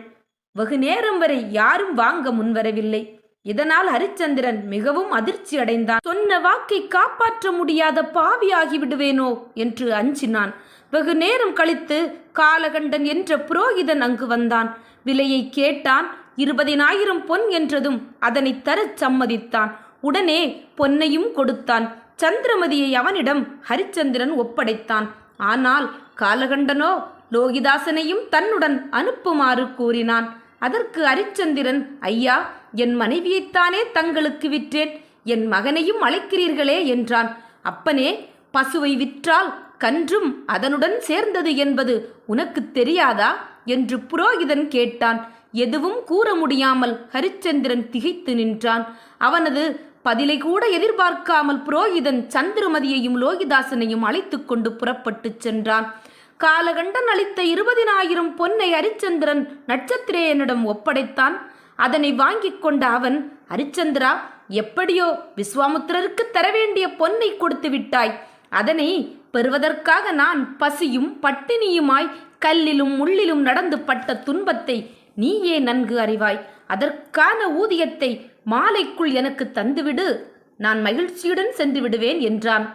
வெகு நேரம் வரை யாரும் வாங்க முன்வரவில்லை. இதனால் ஹரிச்சந்திரன் மிகவும் அதிர்ச்சி அடைந்தான். சொன்ன வாக்கை காப்பாற்ற முடியாத பாவியாகி விடுவேனோ என்று அஞ்சினான். வெகு நேரம் கழித்து காலகண்டன் என்ற புரோகிதன் அங்கு வந்தான். விலையை கேட்டான். 20,000 பொன் என்றதும் அதனை தரச் சம்மதித்தான். உடனே பொன்னையும் கொடுத்தான். சந்திரமதியை அவனிடம் ஹரிச்சந்திரன் ஒப்படைத்தான். ஆனால் காலகண்டனோ லோகிதாசனையும் தன்னுடன் அனுப்புமாறு கூறினான். அதற்கு ஹரிச்சந்திரன், ஐயா, என் மனைவியைத்தானே தங்களுக்கு விற்றேன், என் மகனையும் அழைக்கிறீர்களே என்றான். அப்பனே, பசுவை விற்றால் கன்றும் அதனுடன் சேர்ந்தது என்பது உனக்கு தெரியாதா என்று புரோகிதன் கேட்டான். எதுவும் கூற முடியாமல் ஹரிச்சந்திரன் திகைத்து நின்றான். அவனது பதிலை கூட எதிர்பார்க்காமல் புரோகிதன் சந்திரமதியையும் லோகிதாசனையும் அழைத்து கொண்டு புறப்பட்டு சென்றான். காலகண்டன் அளித்த 20,000 பொன்னை ஹரிச்சந்திரன் நட்சத்திரேயனிடம் ஒப்படைத்தான். அதனை வாங்கிக் கொண்ட அவன், ஹரிச்சந்திரா, எப்படியோ விஸ்வாமுத்திரருக்கு தர வேண்டிய பொன்னை கொடுத்து விட்டாய். அதனை பெறுவதற்காக நான் பசியும் பட்டினியுமாய் கல்லிலும் முள்ளிலும் நடந்து பட்ட துன்பத்தை நீயே நன்கு அறிவாய். அதற்கான ஊதியத்தை மாலைக்குள் எனக்கு தந்துவிடு. நான் மகிழ்ச்சியுடன் சென்று விடுவேன் என்றான்.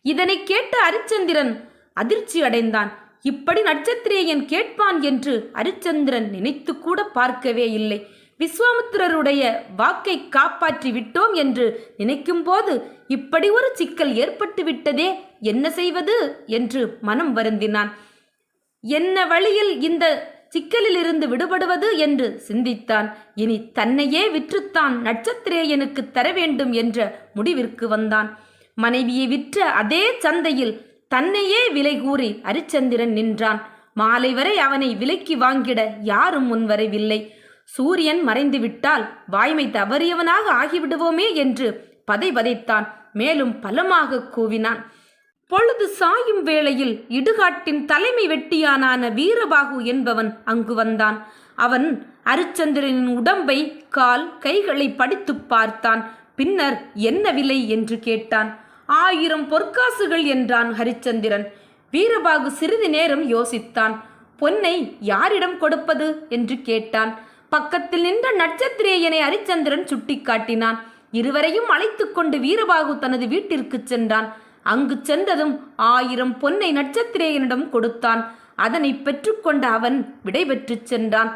இதனை கேட்ட ஹரிச்சந்திரன் அதிர்ச்சி அடைந்தான். இப்படி நட்சத்திரேயன் கேட்பான் என்று ஹரிச்சந்திரன் நினைத்து கூட பார்க்கவே இல்லை. விஸ்வாமித்திரருடைய வாக்கை காப்பாற்றி விட்டோம் என்று நினைக்கும் போது இப்படி ஒரு சிக்கல் ஏற்பட்டு விட்டதே, என்ன செய்வது என்று மனம் வருந்தினான். என்ன வழியில் இந்த சிக்கலிலிருந்து விடுபடுவது என்று சிந்தித்தான். இனி தன்னையே விற்றுத்தான் நட்சத்திரேயனுக்கு தர வேண்டும் என்ற முடிவிற்கு வந்தான். மனைவியை விற்ற அதே சந்தையில் தன்னையே விலை கூறி ஹரிச்சந்திரன் நின்றான். மாலை வரை அவனை விலைக்கு வாங்கிட யாரும் முன்வரவில்லை. சூரியன் மறைந்துவிட்டால் வாய்மை தவறியவனாக ஆகிவிடுவோமே என்று பதைபதைத்தான். மேலும் பலமாக கூவினான். பொழுது சாயும் வேளையில் இடுகாட்டின் தலைமை வெட்டியானான வீரபாகு என்பவன் அங்கு வந்தான். அவன் அரிச்சந்திரனின் உடம்பை, கால், கைகளை படித்து பார்த்தான். பின்னர் என்ன விலை என்று கேட்டான். 1000 பொற்காசுகள் என்றான் ஹரிச்சந்திரன். வீரபாகு சிறிது நேரம் யோசித்தான். பொன்னை யாரிடம் கொடுப்பது என்று கேட்டான். பக்கத்தில் நின்ற நட்சத்திரேயனை ஹரிச்சந்திரன் சுட்டிக்காட்டினான். இருவரையும் அழைத்து கொண்டு வீரபாகு தனது வீட்டிற்கு சென்றான். அங்கு சென்றதும் 1000 பொன்னை நட்சத்திரேயனிடம் கொடுத்தான். அதனை பெற்றுக்கொண்ட அவன் விடைபெற்று சென்றான்.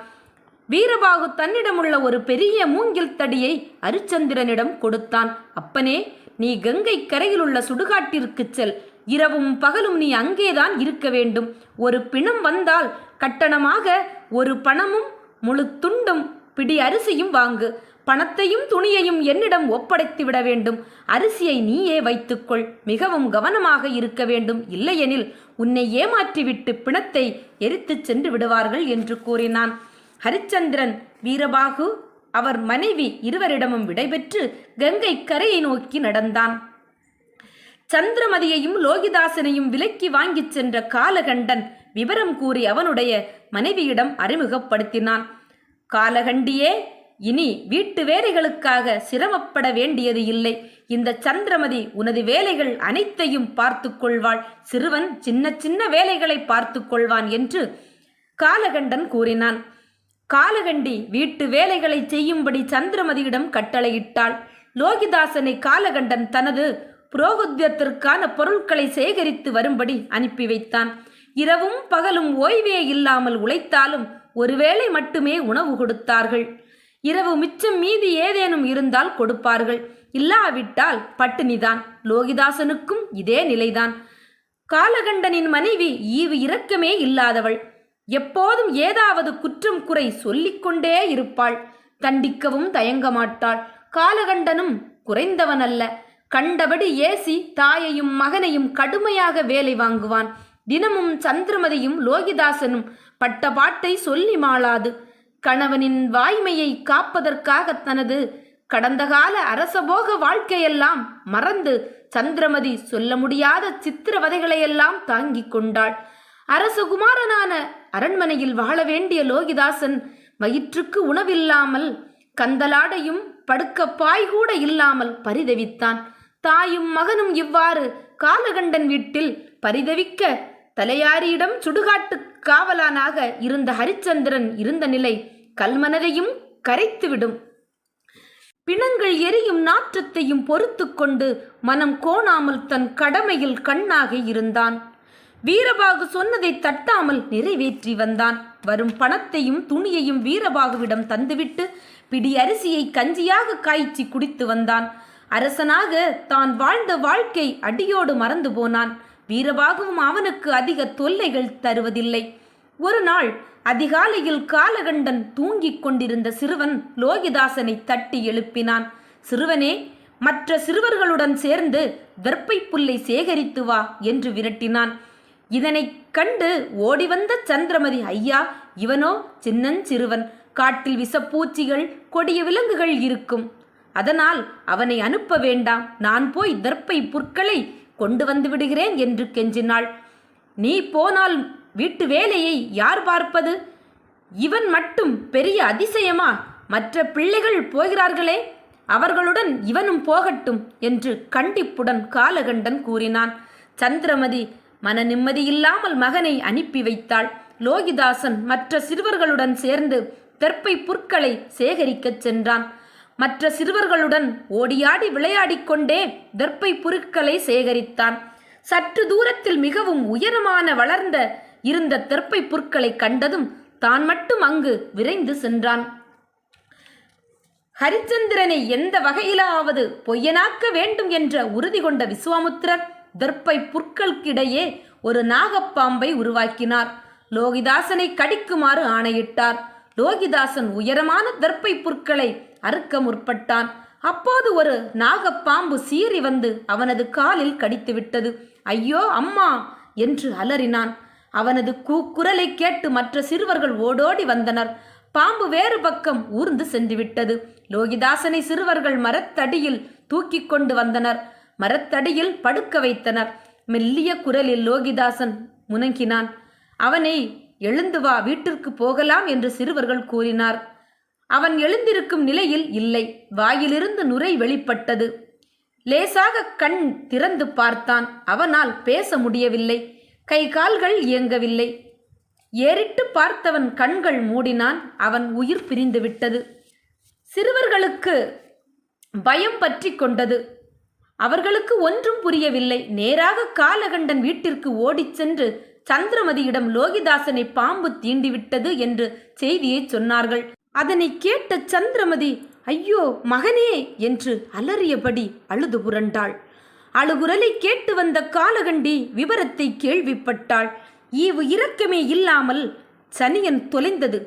வீரபாகு தன்னிடமுள்ள ஒரு பெரிய மூங்கில் தடியை ஹரிச்சந்திரனிடம் கொடுத்தான். அப்பனே, நீ கங்கை கரையில் உள்ள சுடுகாட்டிற்கு செல். இரவும் பகலும் நீ அங்கேதான் இருக்க வேண்டும். ஒரு பிணம் வந்தால் கட்டணமாக ஒரு பணமும் முழு துண்டும் பிடி அரிசியும் வாங்கு. பணத்தையும் துணியையும் என்னிடம் ஒப்படைத்து விட வேண்டும். அரிசியை நீயே வைத்துக்கொள். மிகவும் கவனமாக இருக்க வேண்டும். இல்லையெனில் உன்னை ஏமாற்றிவிட்டு பிணத்தை எரித்து சென்று விடுவார்கள் என்று கூறினான். ஹரிச்சந்திரன், வீரபாகு, அவர் மனைவி இருவரிடமும் விடைபெற்று கங்கை கரையை நோக்கி நடந்தான். சந்திரமதியையும் லோகிதாசனையும் விலக்கி வாங்கிச் சென்ற காலகண்டன் விவரம் கூறி அவனுடைய மனைவியிடம் அறிமுகப்படுத்தினான். காலகண்டியே, இனி வீட்டு வேலைகளுக்காக சிரமப்பட வேண்டியது இல்லை. இந்த சந்திரமதி உனது வேலைகள் அனைத்தையும் பார்த்து கொள்வாள். சிறுவன் சின்ன சின்ன வேலைகளை பார்த்து கொள்வான் என்று காலகண்டன் கூறினான். காலகண்டி வீட்டு வேலைகளை செய்யும்படி சந்திரமதியிடம் கட்டளையிட்டாள். லோகிதாசனை காலகண்டன் தனது புரோகுத்தியத்திற்கான பொருட்களை சேகரித்து வரும்படி அனுப்பி வைத்தான். இரவும் பகலும் ஓய்வே இல்லாமல் உழைத்தாலும் ஒருவேளை மட்டுமே உணவு கொடுத்தார்கள். இரவு மிச்சம் மீதி ஏதேனும் இருந்தால் கொடுப்பார்கள். இல்லாவிட்டால் பட்டினிதான். லோகிதாசனுக்கும் இதே நிலைதான். காலகண்டனின் மனைவி ஈவு இரக்கமே இல்லாதவள். எப்போதும் ஏதாவது குற்றம் குறை சொல்லிக்கொண்டே இருப்பாள். தண்டிக்கவும் தயங்க மாட்டாள். காலகண்டனும் குறைந்தவனல்ல. கண்டபடி ஏசி தாயையும் மகனையும் கடுமையாக வேலை வாங்குவான். தினமும் சந்திரமதியும் லோகிதாசனும் பட்ட பாட்டை சொல்லி மாளாது. கணவனின் வாய்மையை காப்பதற்காக தனது கடந்த கால அரசபோக வாழ்க்கையெல்லாம் மறந்து சந்திரமதி சொல்ல முடியாத சித்திரவதைகளையெல்லாம் தாங்கிக் கொண்டாள். அரசகுமாரனான அரண்மனையில் வாழ வேண்டிய லோகிதாசன் வயிற்றுக்கு உணவில்லாமல், கந்தலாடையும் படுக்க பாய் கூட இல்லாமல் பரிதவித்தான். தாயும் மகனும் இவ்வாறு காலகண்டன் வீட்டில் பரிதவிக்க, தலையாரியிடம் சுடுகாட்டு காவலானாக இருந்த ஹரிச்சந்திரன் இருந்த நிலை கல்மனதையும் கரைத்துவிடும். பிணங்கள் எரியும் நாற்றத்தையும் பொறுத்து கொண்டு மனம் கோணாமல் தன் கடமையில் கண்ணாக இருந்தான். வீரபாகு சொன்னதை தட்டாமல் நிறைவேற்றி வந்தான். வரும் பணத்தையும் துணியையும் வீரபாகுவிடம் தந்துவிட்டு பிடி அரிசியை கஞ்சியாக காய்ச்சி குடித்து வந்தான். அரசனாக தான் வாழ்ந்த வாழ்க்கை அடியோடு மறந்து போனான். வீரபாகுவும் அவனுக்கு அதிக தொல்லைகள் தருவதில்லை. ஒரு நாள் அதிகாலையில் காலகண்டன் தூங்கிக் கொண்டிருந்த சிறுவன் லோகிதாசனை தட்டி எழுப்பினான். சிறுவனே, மற்ற சிறுவர்களுடன் சேர்ந்து வெற்பை புல்லை சேகரித்து வா என்று விரட்டினான். இதனை கண்டு ஓடிவந்த சந்திரமதி, ஐயா, இவனோ சின்னஞ்சிறுவன். காட்டில் விஷப்பூச்சிகள், கொடிய விலங்குகள் இருக்கும். அதனால் அவனை அனுப்ப வேண்டாம். நான் போய் தர்ப்பை புற்களை கொண்டு வந்து விடுகிறேன் என்று கெஞ்சினாள். நீ போனால் வீட்டு வேலையை யார் பார்ப்பது? இவன் மட்டும் பெரிய அதிசயமா? மற்ற பிள்ளைகள் போகிறார்களே, அவர்களுடன் இவனும் போகட்டும் என்று கண்டிப்புடன் காலகண்டன் கூறினான். சந்திரமதி மன நிம்மதியில்லாமல் மகனை அனுப்பி வைத்தாள். லோகிதாசன் மற்ற சிறுவர்களுடன் சேர்ந்து தெற்பை புற்களை சேகரிக்கச் சென்றான். மற்ற சிறுவர்களுடன் ஓடியாடி விளையாடிக்கொண்டே தெற்பை புற்களை சேகரித்தான். சற்று தூரத்தில் மிகவும் உயரமான வளர்ந்த இருந்த தெற்பை புற்களை கண்டதும் தான் மட்டும் அங்கு விரைந்து சென்றான். ஹரிச்சந்திரனை எந்த வகையிலாவது பொய்யனாக்க வேண்டும் என்ற உறுதி கொண்ட விஸ்வாமுத்திரர் தெற்பை புற்களுக்கிடையே ஒரு நாகப்பாம்பை உருவாக்கினார். லோகிதாசனை கடிக்குமாறு ஆணையிட்டார். லோகிதாசன் உயரமான தெற்பை புற்களை அறுக்க முற்பட்டான். அப்போது ஒரு நாகப்பாம்பு சீறி வந்து அவனது காலில் கடித்து விட்டது. ஐயோ அம்மா என்று அலறினான். அவனது கூக்குரலை கேட்டு மற்ற சிறுவர்கள் ஓடோடி வந்தனர். பாம்பு வேறு பக்கம் ஊர்ந்து சென்று விட்டது. லோகிதாசனை சிறுவர்கள் மரத்தடியில் தூக்கி கொண்டு வந்தனர். மரத்தடியில் படுக்க வைத்தனர். மெல்லிய குரலில் லோகிதாசன் முனங்கினான். அவனை எழுந்து வா, வீட்டிற்கு போகலாம் என்று சிறுவர்கள் கூறினார். அவன் எழுந்திருக்கும் நிலையில் இல்லை. வாயிலிருந்து நுரை வெளிப்பட்டது. லேசாக கண் திறந்து பார்த்தான். அவனால் பேச முடியவில்லை. கை கால்கள் இயங்கவில்லை. ஏறிட்டு பார்த்தவன் கண்கள் மூடினான். அவன் உயிர் பிரிந்து விட்டது. சிறுவர்களுக்கு பயம் பற்றி கொண்டது. அவர்களுக்கு ஒன்றும் புரியவில்லை. நேராக காலகண்டன் வீட்டிற்கு ஓடிச் சென்று சந்திரமதியிடம் லோகிதாசனை பாம்பு தீண்டிவிட்டது என்று செய்தியை சொன்னார்கள். அதனை கேட்ட சந்திரமதி, ஐயோ மகனே என்று அலறியபடி அழுது புரண்டாள். அழுகுரலை கேட்டு வந்த காலகண்டி விவரத்தை கேள்விப்பட்டாள். ஈவு இரக்கமே இல்லாமல் சனியன் தொலைந்தது,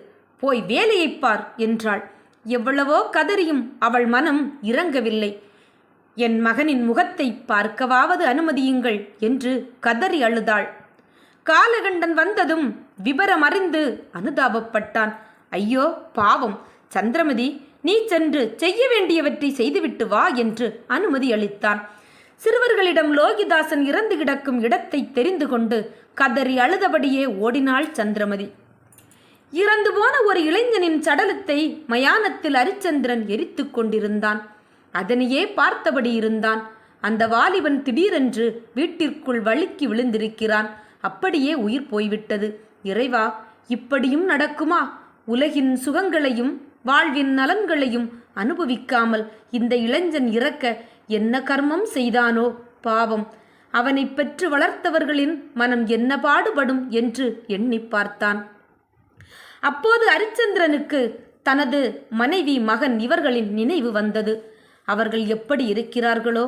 போய் வேலையை பார் என்றாள். எவ்வளவோ கதறியும் அவள் மனம் இறங்கவில்லை. என் மகனின் முகத்தை பார்க்கவாவது அனுமதியுங்கள் என்று கதறி அழுதாள். காலகண்டன் வந்ததும் விபரம் அறிந்து அனுதாபப்பட்டான். ஐயோ பாவம் சந்திரமதி, நீ சென்று செய்ய வேண்டியவற்றை செய்துவிட்டு வா என்று அனுமதி அளித்தான். சிறுவர்களிடம் லோகிதாசன் இறந்து கிடக்கும் இடத்தை தெரிந்து கொண்டு கதறி அழுதபடியே ஓடினாள் சந்திரமதி. இறந்து போன ஒரு இளைஞனின் சடலத்தை மயானத்தில் அரிச்சந்திரன் எரித்து கொண்டிருந்தான். அதனையே பார்த்தபடி இருந்தான். அந்த வாலிபன் திடீரென்று வீட்டிற்குள் வழுக்கி விழுந்திருக்கிறான். அப்படியே உயிர் போய்விட்டது. இறைவா, இப்படியும் நடக்குமா? உலகின் சுகங்களையும் வாழ்வின் நலன்களையும் அனுபவிக்காமல் இந்த இளைஞன் இறக்க என்ன கர்மம் செய்தானோ? பாவம், அவனை பெற்று வளர்த்தவர்களின் மனம் என்ன பாடுபடும் என்று எண்ணி பார்த்தான். அப்போது அரிச்சந்திரனுக்கு தனது மனைவி, மகன் இவர்களின் நினைவு வந்தது. அவர்கள் எப்படி இருக்கிறார்களோ?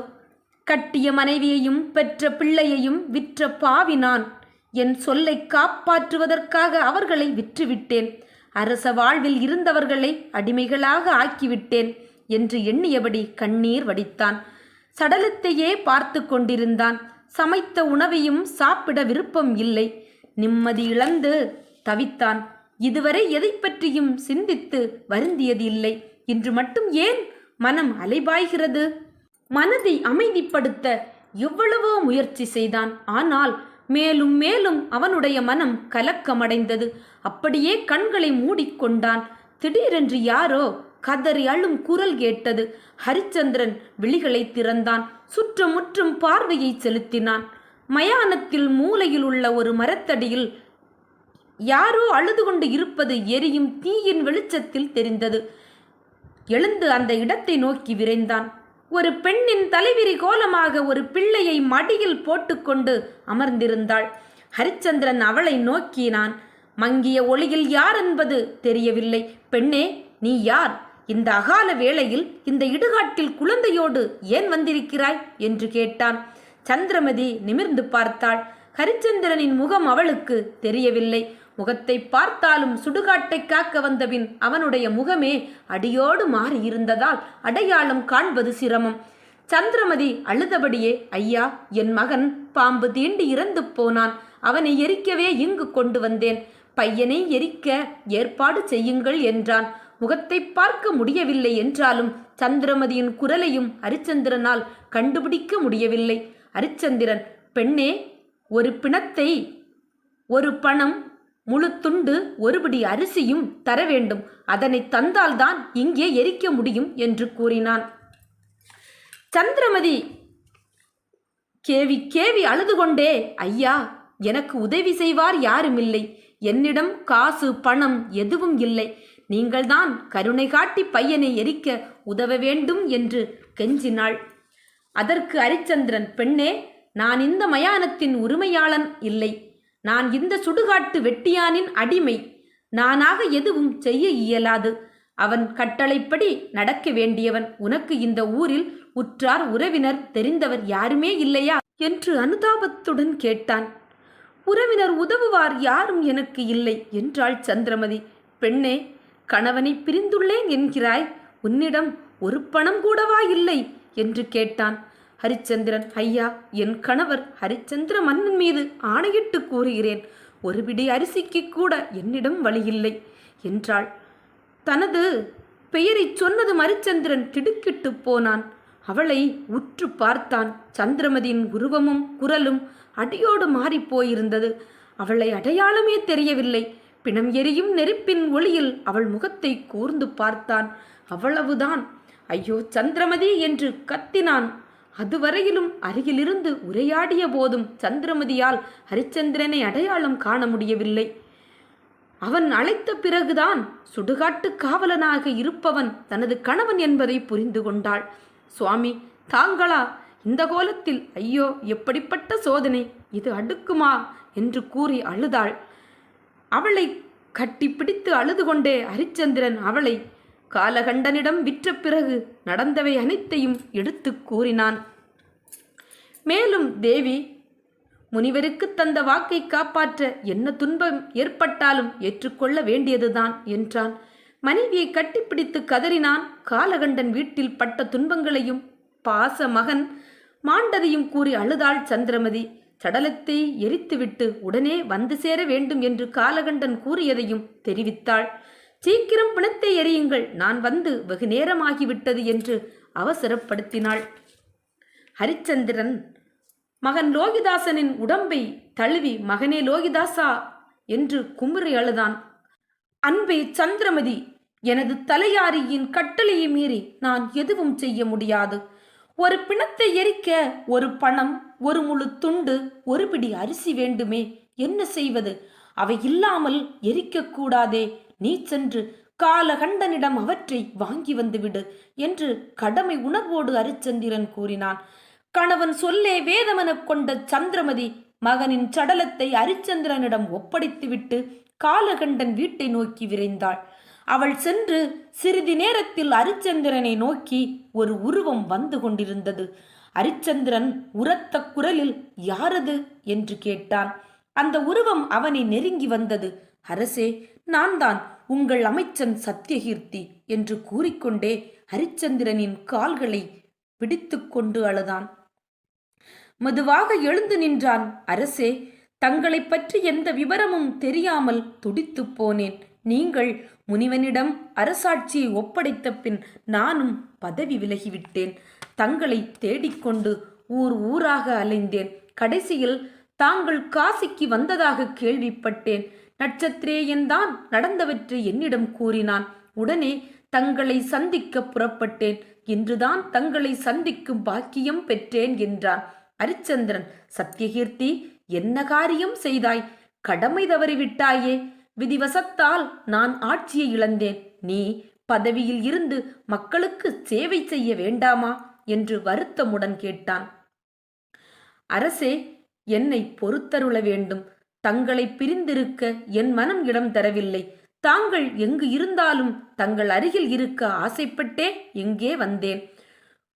கட்டிய மனைவியையும் பெற்ற பிள்ளையையும் விற்ற பாவி நான். என் சொல்லை காப்பாற்றுவதற்காக அவர்களை விற்றுவிட்டேன். அரச வாழ்வில் இருந்தவர்களை அடிமைகளாக ஆக்கிவிட்டேன் என்று எண்ணியபடி கண்ணீர் வடித்தான். சடலத்தையே பார்த்து கொண்டிருந்தான். சமைத்த உணவையும் சாப்பிட விருப்பம் இல்லை. நிம்மதி இழந்து தவித்தான். இதுவரை எதை பற்றியும் சிந்தித்து வருந்தியது இல்லை. இன்று மட்டும் ஏன் மனம் அலைபாய்கிறது? மனதை அமைதிப்படுத்த எவ்வளவோ முயற்சி செய்தான். ஆனால் மேலும் மேலும் அவனுடைய மனம் கலக்கமடைந்தது. அப்படியே கண்களை மூடிக்கொண்டான். திடீரென்று யாரோ கதறி அழும் குரல் கேட்டது. ஹரிச்சந்திரன் விழிகளை திறந்தான். சுற்றுமுற்றும் பார்வையை செலுத்தினான். மயானத்தில் மூலையில் உள்ள ஒரு மரத்தடியில் யாரோ அழுது கொண்டு இருப்பது எரியும் தீயின் வெளிச்சத்தில் தெரிந்தது. எழுந்து அந்த இடத்தை நோக்கி விரைந்தான். ஒரு பெண்ணின் தலைவிரி கோலமாக ஒரு பிள்ளையை மடியில் போட்டுக்கொண்டு அமர்ந்திருந்தாள். ஹரிச்சந்திரன் அவளை நோக்கினான். மங்கிய ஒளியில் யார் என்பது தெரியவில்லை. பெண்ணே, நீ யார்? இந்த அகால வேளையில் இந்த இடுகாட்டில் குழந்தையோடு ஏன் வந்திருக்கிறாய் என்று கேட்டான். சந்திரமதி நிமிர்ந்து பார்த்தாள். ஹரிச்சந்திரனின் முகம் அவளுக்கு தெரியவில்லை. முகத்தை பார்த்தாலும் சுடுகாட்டை காக்க வந்தபின் அவனுடைய முகமே அடியோடு மாறியிருந்ததால் அடையாளம் காண்பது சிரமம். சந்திரமதி அழுதபடியே, ஐயா, என் மகன் பாம்பு தீண்டி இறந்து போனான். அவனை எரிக்கவே இங்கு கொண்டு வந்தேன். பையனை எரிக்க ஏற்பாடு செய்யுங்கள் என்றான். முகத்தை பார்க்க முடியவில்லை என்றாலும் சந்திரமதியின் குரலையும் ஹரிச்சந்திரனால் கண்டுபிடிக்க முடியவில்லை. ஹரிச்சந்திரன், பெண்ணே, ஒரு பிணத்தை, ஒரு பணம், முழு துண்டு, ஒருபடி அரிசியும் தர வேண்டும். அதனை தந்தால்தான் இங்கே எரிக்க முடியும் என்று கூறினான். சந்திரமதி கேவி கேவி அழுது கொண்டே, ஐயா, எனக்கு உதவி செய்வார் யாருமில்லை. என்னிடம் காசு பணம் எதுவும் இல்லை. நீங்கள்தான் கருணை காட்டி பையனை எரிக்க உதவ வேண்டும் என்று கெஞ்சினாள். அதற்கு ஹரிச்சந்திரன், பெண்ணே, நான் இந்த மயானத்தின் உரிமையாளன் இல்லை. நான் இந்த சுடுகாட்டு வெட்டியானின் அடிமை. நானாக எதுவும் செய்ய இயலாது. அவன் கட்டளைப்படி நடக்க வேண்டியவன். உனக்கு இந்த ஊரில் உற்றார் உறவினர் தெரிந்தவர் யாருமே இல்லையா என்று அனுதாபத்துடன் கேட்டான். உறவினர் உதவுவார் யாரும் எனக்கு இல்லை என்றாள் சந்திரமதி. பெண்ணே, கணவனை பிரிந்துள்ளேன் என்கிறாய். உன்னிடம் ஒரு பணம் கூடவா இல்லை என்று கேட்டான். ஹரிச்சந்திரன், ஐயா, என் கணவர் ஹரிச்சந்திர மன்னன் மீது ஆணையிட்டு கூறுகிறேன், ஒரு பிடி அரிசிக்கு கூட என்னிடம் வழியில்லை என்றாள். தனது பெயரை சொன்னதும் ஹரிச்சந்திரன் திடுக்கிட்டு போனான். அவளை உற்று பார்த்தான். சந்திரமதியின் உருவமும் குரலும் அடியோடு மாறிப்போயிருந்தது. அவளை அடையாளமே தெரியவில்லை. பிணம் எரியும் நெருப்பின் ஒளியில் அவள் முகத்தை கூர்ந்து பார்த்தான். அவ்வளவுதான். ஐயோ சந்திரமதி என்று கத்தினான். அதுவரையிலும் அருகிலிருந்து உரையாடிய போதும் சந்திரமதியால் ஹரிச்சந்திரனை அடையாளம் காண முடியவில்லை. அவன் அழைத்த பிறகுதான் சுடுகாட்டு காவலனாக இருப்பவன் தனது கணவன் என்பதை புரிந்து கொண்டாள். சுவாமி, தாங்களா இந்த கோலத்தில்? ஐயோ, எப்படிப்பட்ட சோதனை இது! அடுக்குமா என்று கூறி அழுதாள். அவளை கட்டி பிடித்து அழுது கொண்டே ஹரிச்சந்திரன் அவளை காலகண்டனிடம் விற்ற பிறகு நடந்தவை அனைத்தையும் எடுத்து கூறினான். மேலும், தேவி, முனிவருக்கு தந்த வாக்கை காப்பாற்ற என்ன துன்பம் ஏற்பட்டாலும் ஏற்றுக்கொள்ள வேண்டியதுதான் என்றான். மனைவியை கட்டிப்பிடித்து கதறினான். காலகண்டன் வீட்டில் பட்ட துன்பங்களையும் பாச மகன் மாண்டதையும் கூறி அழுதாள் சந்திரமதி. சடலத்தை எரித்துவிட்டு உடனே வந்து சேர வேண்டும் என்று காலகண்டன் கூறியதையும் தெரிவித்தாள். சீக்கிரம் பிணத்தை எரியுங்கள், நான் வந்து வெகு நேரமாகிவிட்டது என்று அவசரப்படுத்தினாள். ஹரிச்சந்திரன் மகன் லோகிதாசனின் உடம்பை தழுவி, மகனே லோகிதாசா என்று குமுறி அழுதான். அன்பே சந்திரமதி, எனது தலையாரியின் கட்டளையை மீறி நான் எதுவும் செய்ய முடியாது. ஒரு பிணத்தை எரிக்க ஒரு பணம், ஒரு முழு துண்டு, ஒரு பிடி அரிசி வேண்டுமே, என்ன செய்வது? அவை இல்லாமல் எரிக்கக்கூடாதே. நீ சென்று காலகண்டனிடம் அவற்றை வாங்கி வந்துவிடு என்று கடமை உணர்வோடு ஹரிச்சந்திரன் கூறினான். கணவன் சொல்லே வேதமெனக் கொண்ட சந்திரமதி மகனின் சடலத்தை ஹரிச்சந்திரனிடம் ஒப்படைத்துவிட்டு காலகண்டன் வீட்டை நோக்கி விரைந்தாள். அவள் சென்று சிறிது நேரத்தில் ஹரிச்சந்திரனை நோக்கி ஒரு உருவம் வந்து கொண்டிருந்தது. ஹரிச்சந்திரன் உரத்த குரலில், யாரது என்று கேட்டான். அந்த உருவம் அவனை நெருங்கி வந்தது. அரசே, நான் தான் உங்கள் அமைச்சன் சத்தியகீர்த்தி என்று கூறிக்கொண்டே ஹரிச்சந்திரனின் கால்களை பிடித்து கொண்டு அழுதான். மெதுவாக எழுந்து நின்றான். அரசே, தங்களை பற்றி எந்த விவரமும் தெரியாமல் துடித்து போனேன். நீங்கள் முனிவனிடம் அரசாட்சியை ஒப்படைத்த பின் நானும் பதவி விலகிவிட்டேன். தங்களை தேடிக்கொண்டு ஊர் ஊராக அலைந்தேன். கடைசியில் தாங்கள் காசிக்கு வந்ததாக கேள்விப்பட்டேன். நட்சத்திரேயன்தான் நடந்தவற்றை என்னிடம் கூறினான். உடனே தங்களை சந்திக்க புறப்பட்டேன். இன்றுதான் தங்களை சந்திக்கும் பாக்கியம் பெற்றேன் என்றான். ஹரிச்சந்திரன், சத்தியகீர்த்தி, என்ன காரியம் செய்தாய்? கடமை தவறிவிட்டாயே. விதிவசத்தால் நான் ஆட்சியை இழந்தேன். நீ பதவியில் இருந்து மக்களுக்கு சேவை செய்ய வேண்டாமா என்று வருத்தமுடன் கேட்டான். அரசே, என்னை பொறுத்தருள வேண்டும். தங்களை பிரிந்திருக்க என் மனம் இடம் தரவில்லை. தாங்கள் எங்கு இருந்தாலும் தங்கள் அருகில் இருக்க ஆசைப்பட்டே இங்கே வந்தேன்.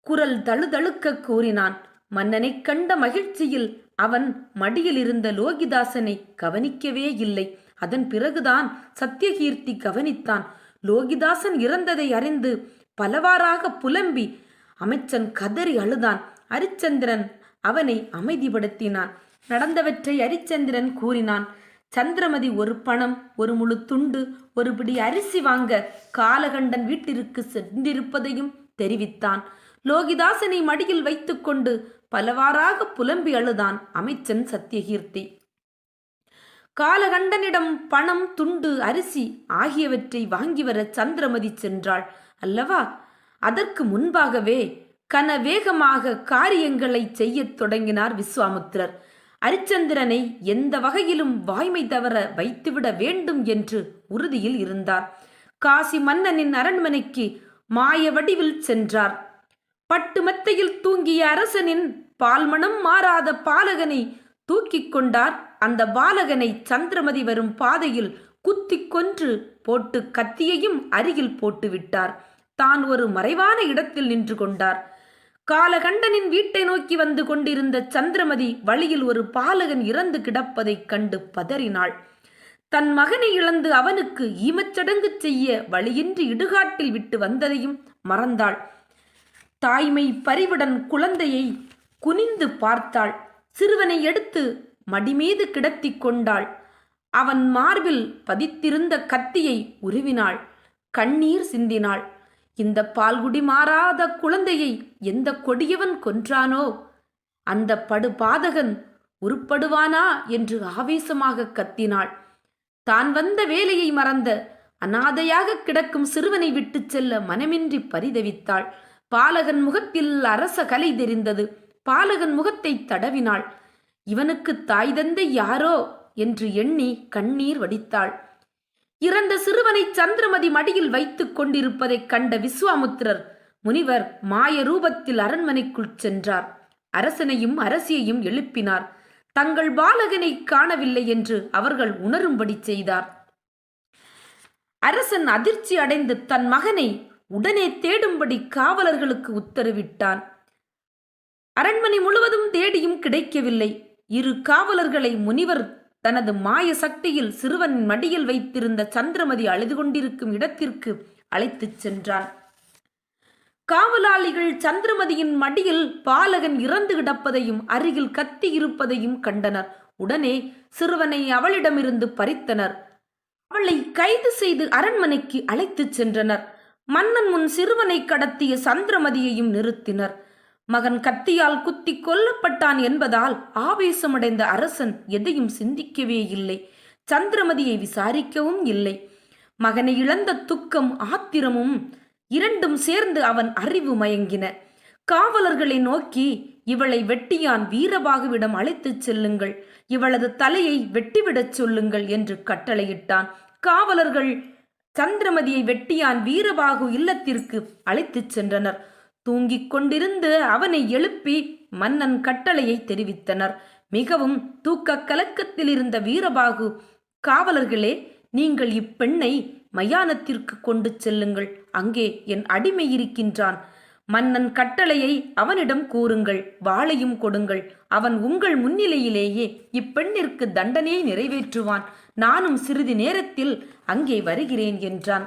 குரல் தழுதழுக்க கூறினான். மன்னனை கண்ட மகிழ்ச்சியில் அவன் மடியில் இருந்த லோகிதாசனை கவனிக்கவே இல்லை. அதன் பிறகுதான் சத்தியகீர்த்தி கவனித்தான். லோகிதாசன் இறந்ததை அறிந்து பலவாறாக புலம்பி அமைச்சன் கதறி அழுதான். ஹரிச்சந்திரன் அவனை அமைதிப்படுத்தினான். நடந்தவற்றை ஹரிச்சந்திரன் கூறினான். சந்திரமதி ஒரு பணம், ஒரு முழு துண்டு, ஒரு பிடி அரிசி வாங்க காலகண்டன் வீட்டிற்கு சென்றிருப்பதையும் தெரிவித்தான். லோகிதாசனை மடியில் வைத்துக்கொண்டு பலவாறாக புலம்பி அழுதான் அமைச்சன் சத்தியகீர்த்தி. காலகண்டனிடம் பணம், துண்டு, அரிசி ஆகியவற்றை வாங்கி வர சந்திரமதி சென்றாள் அல்லவா? அதற்கு முன்பாகவே கனவேகமாக காரியங்களை செய்யத் தொடங்கினார் விஸ்வாமுத்திரர். ஹரிச்சந்திரனை எந்த வகையிலும் வாய்மை தவற வைத்துவிட வேண்டும் என்று உறுதியில் இருந்தார். காசி மன்னனின் அரண்மனைக்கு மாய வடிவில் சென்றார். பட்டு மெத்தையில் தூங்கிய அரசனின் பால்மணம் மாறாத பாலகனை தூக்கிக் கொண்டார். அந்த பாலகனை சந்திரமதி வரும் பாதையில் குத்தி கொன்று போட்டு கத்தியையும் அருகில் போட்டு விட்டார். தான் ஒரு மறைவான இடத்தில் நின்று கொண்டார். காலகண்டனின் வீட்டை நோக்கி வந்து கொண்டிருந்த சந்திரமதி வழியில் ஒரு பாலகன் இறந்து கிடப்பதைக் கண்டு பதறினாள். தன் மகனை இழந்து அவனுக்கு ஈமச்சடங்கு செய்ய வழியின்றி இடுகாட்டில் விட்டு வந்ததையும் மறந்தாள். தாய்மை பரிவுடன் குழந்தையை குனிந்து பார்த்தாள். சிறுவனை எடுத்து மடிமீது கிடத்தி கொண்டாள். அவன் மார்பில் பதித்திருந்த கத்தியை உருவினாள். கண்ணீர் சிந்தினாள். இந்த பால்குடி மாறாத குழந்தையை எந்த கொடியவன் கொன்றானோ அந்த படுபாதகன் உருப்படுவானா என்று ஆவேசமாக கத்தினாள். தான் வந்த வேலையை மறந்த அனாதையாக கிடக்கும் சிறுவனை விட்டுச் செல்ல மனமின்றி பரிதவித்தாள். பாலகன் முகத்தில் அரச கலை தெரிந்தது. பாலகன் முகத்தை தடவினாள். இவனுக்கு தாய் தந்தை யாரோ என்று எண்ணி கண்ணீர் வடித்தாள். இறந்த சிறுவனை சந்திரமதி மடியில் வைத்துக் கொண்டிருப்பதைக் கண்ட விஸ்வாமுத்திரர் முனிவர் மாய ரூபத்தில் அரண்மனைக்குள் சென்றார். அரசனையும் அரசியையும் எழுப்பினார். தங்கள் பாலகனை காணவில்லை என்று அவர்கள் உணரும்படி செய்தார். அரசன் அதிர்ச்சி அடைந்து தன் மகனை உடனே தேடும்படி காவலர்களுக்கு உத்தரவிட்டான். அரண்மனை முழுவதும் தேடியும் கிடைக்கவில்லை. இரு காவலர்களை முனிவர் தனது மாய சக்தியில் சிறுவனின் மடியில் வைத்திருந்த சந்திரமதி அழுது கொண்டிருக்கும் இடத்திற்கு அழைத்துச் சென்றான். காவலாளிகள் சந்திரமதியின் மடியில் பாலகன் இறந்து கிடப்பதையும் அருகில் கத்தி இருப்பதையும் கண்டனர். உடனே சிறுவனை அவளிடமிருந்து பறித்தனர். அவளை கைது செய்து அரண்மனைக்கு அழைத்துச் சென்றனர். மன்னன் முன் சிறுவனை கடத்திய சந்திரமதியையும் நிறுத்தினர். மகன் கத்தியால் குத்தி கொல்லப்பட்டான் என்பதால் ஆவேசமடைந்த அரசன் எதையும் சிந்திக்கவே இல்லை. சந்திரமதியை விசாரிக்கவும் இல்லை. மகனை இழந்த துக்கம் ஆத்திரமும் இரண்டும் சேர்ந்து அவன் அறிவு மயங்கின. காவலர்களை நோக்கி, இவளை வெட்டியான் வீரபாகுவிடம் அழைத்துச் செல்லுங்கள், இவளது தலையை வெட்டிவிடச் சொல்லுங்கள் என்று கட்டளையிட்டான். காவலர்கள் சந்திரமதியை வெட்டியான் வீரபாகு இல்லத்திற்கு அழைத்துச் சென்றனர். தூங்கிக் கொண்டிருந்து அவனை எழுப்பி மன்னன் கட்டளையை தெரிவித்தனர். மிகவும் தூக்க கலக்கத்தில் இருந்த வீரபாகு, காவலர்களே, நீங்கள் இப்பெண்ணை மயானத்திற்கு கொண்டு செல்லுங்கள், அங்கே என் அடிமை இருக்கின்றான். மன்னன் கட்டளையை அவனிடம் கூறுங்கள், வாளையும் கொடுங்கள். அவன் உங்கள் முன்னிலையிலேயே இப்பெண்ணிற்கு தண்டனையை நிறைவேற்றுவான். நானும் சிறிது நேரத்தில் அங்கே வருகிறேன் என்றான்.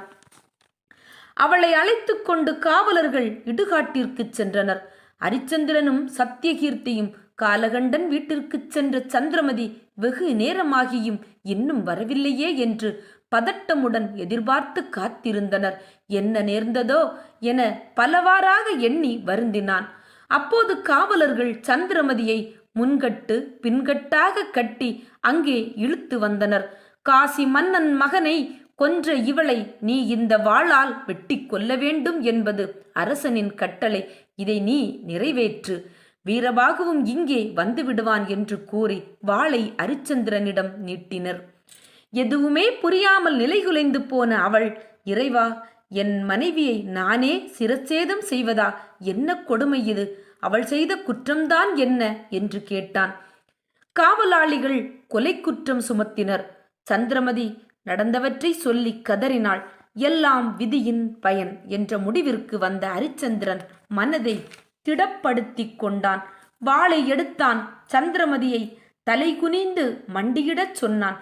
அவளை அழைத்து கொண்டு காவலர்கள் இடுகாட்டிற்கு சென்றனர். அரிச்சந்திரனும் சத்தியகீர்த்தியும் காலகண்டன் வீட்டிற்கு சென்ற சந்திரமதி வெகு நேரமாகியும் இன்னும் வரவில்லையே என்று பதட்டமுடன் எதிர்பார்த்து காத்திருந்தனர். என்ன நேர்ந்ததோ என பலவாறாக எண்ணி வருந்தினான். அப்போது காவலர்கள் சந்திரமதியை முன்கட்டு பின்கட்டாக கட்டி அங்கே இழுத்து வந்தனர். காசி மன்னன் மகனை கொன்ற இவளை நீ இந்த வாளால் வெட்டி கொல்ல வேண்டும் என்பது அரசனின் கட்டளை. இதை நீ நிறைவேற்று. வீரபாகுவும் இங்கே வந்து விடுவான் என்று கூறி வாளை அரிச்சந்திரனிடம் நீட்டினர். எதுவுமே புரியாமல் நிலைகுலைந்து போன அவள், இறைவா, என் மனைவியை நானே சிரச்சேதம் செய்வதா? என்ன கொடுமை இது? அவள் செய்த குற்றம்தான் என்ன என்று கேட்டான். காவலாளிகள் கொலை குற்றம் சுமத்தினர். சந்திரமதி நடந்தவற்றை சொல்லி கதறினாள். எல்லாம் விதியின் பயன் என்ற முடிவிற்கு வந்த அரிச்சந்திரன் மனதை திடப்படுத்தி கொண்டான். வாளை எடுத்தான். சந்திரமதியை தலை குனிந்து மண்டியிடச் சொன்னான்.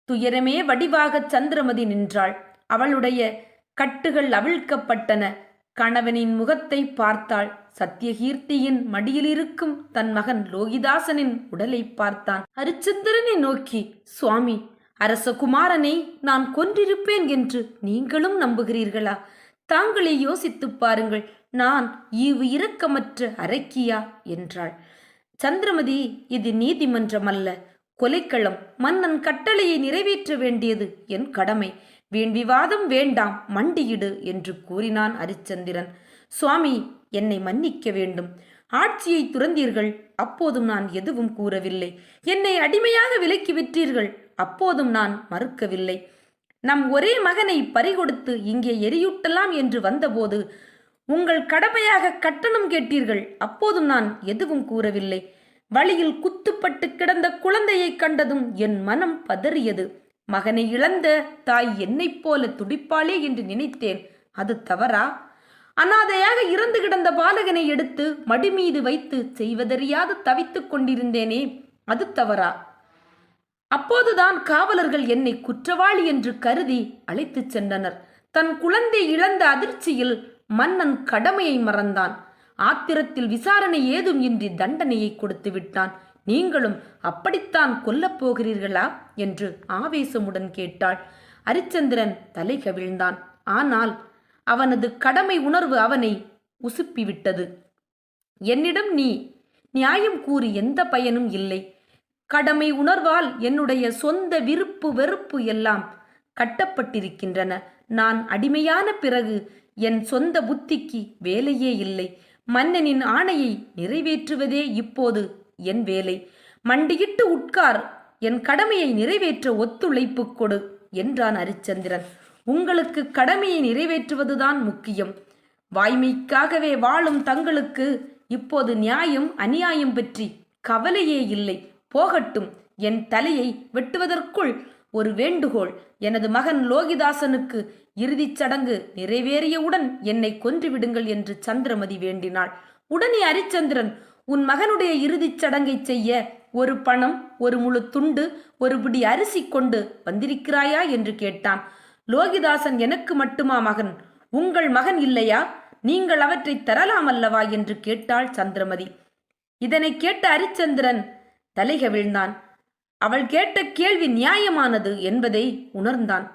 துயரமே வடிவாக சந்திரமதி நின்றாள். அவளுடைய கட்டுகள் அவிழ்க்கப்பட்டன. கணவனின் முகத்தை பார்த்தாள். சத்தியகீர்த்தியின் மடியில் இருக்கும் தன் மகன் லோகிதாசனின் உடலை பார்த்தான். அரிச்சந்திரனை நோக்கி, சுவாமி, அரசகுமாரனை நான் கொன்றிருப்பேன் என்று நீங்களும் நம்புகிறீர்களா? தாங்களே யோசித்துப் பாருங்கள். நான் ஈவு இரக்கமற்ற அரக்கியா என்றாள். சந்திரமதி, இது நீதிமன்றம் அல்ல, கொலைக்களம். மன்னன் கட்டளையை நிறைவேற்ற வேண்டியது என் கடமை. வீண் விவாதம் வேண்டாம், மண்டியிடு என்று கூறினான் அரிச்சந்திரன். சுவாமி, என்னை மன்னிக்க வேண்டும். ஆட்சியை துறந்தீர்கள், அப்போதும் நான் எதுவும் கூறவில்லை. என்னை அடிமையாக விலக்கி விற்றீர்கள், அப்போதும் நான் மறுக்கவில்லை. நம் ஒரே மகனை பறிகொடுத்து இங்கே எரியூட்டலாம் என்று வந்தபோது உங்கள் கடமையாக கட்டணம் கேட்டீர்கள், அப்போதும் நான் எதுவும் கூறவில்லை. வழியில் குத்துப்பட்டு கிடந்த குழந்தையை கண்டதும் என் மனம் பதறியது. மகனை இழந்த தாய் என்னைப் போல துடிப்பாளே என்று நினைத்தேன். அது தவறா? அனாதையாக இறந்து கிடந்த பாலகனை எடுத்து மடி மீது வைத்து செய்வதறியாது தவித்துக் கொண்டிருந்தேனே, அது தவறா? அப்போதுதான் காவலர்கள் என்னை குற்றவாளி என்று கருதி அழைத்துச் சென்றனர். தன் குழந்தை இழந்த அதிர்ச்சியில் மன்னன் கடமையை மறந்தான். ஆத்திரத்தில் விசாரணை ஏதும் இன்றி தண்டனையை கொடுத்து விட்டான். நீங்களும் அப்படித்தான் கொல்லப் போகிறீர்களா என்று ஆவேசமுடன் கேட்டாள். அரிச்சந்திரன் தலை கவிழ்ந்தான். ஆனால் அவனது கடமை உணர்வு அவனை உசுப்பிவிட்டது. என்னிடம் நீ நியாயம் கூறி எந்த பயனும் இல்லை. கடமை உணர்வால் என்னுடைய சொந்த விருப்பு வெறுப்பு எல்லாம் கட்டப்பட்டிருக்கின்றன. நான் அடிமையான பிறகு என் சொந்த புத்திக்கு வேலையே இல்லை. மன்னனின் ஆணையை நிறைவேற்றுவதே இப்போது என் வேலை. மண்டியிட்டு உட்கார், என் கடமையை நிறைவேற்ற ஒத்துழைப்பு கொடு என்றான் அரிச்சந்திரன். உங்களுக்கு கடமையை நிறைவேற்றுவதுதான் முக்கியம். வாய்மைக்காகவே வாழும் தங்களுக்கு இப்போது நியாயம் அநியாயம் பற்றி கவலையே இல்லை. போகட்டும். என் தலையை வெட்டுவதற்குள் ஒரு வேண்டுகோள். எனது மகன் லோகிதாசனுக்கு இறுதிச் சடங்கு நிறைவேறியவுடன் என்னை கொன்றுவிடுங்கள் என்று சந்திரமதி வேண்டினாள். உடனே அரிச்சந்திரன், உன் மகனுடைய இறுதிச் சடங்கை செய்ய ஒரு பணம், ஒரு முழு துண்டு, ஒரு பிடி அரிசி கொண்டு வந்திருக்கிறாயா என்று கேட்டான். லோகிதாசன் எனக்கு மட்டுமா மகன்? உங்கள் மகன் இல்லையா? நீங்கள் அவற்றை தரலாமல்லவா என்று கேட்டாள் சந்திரமதி. இதனை கேட்ட அரிச்சந்திரன் தலைகவிழ்ந்தான். அவள் கேட்ட கேள்வி நியாயமானது என்பதை உணர்ந்தான்.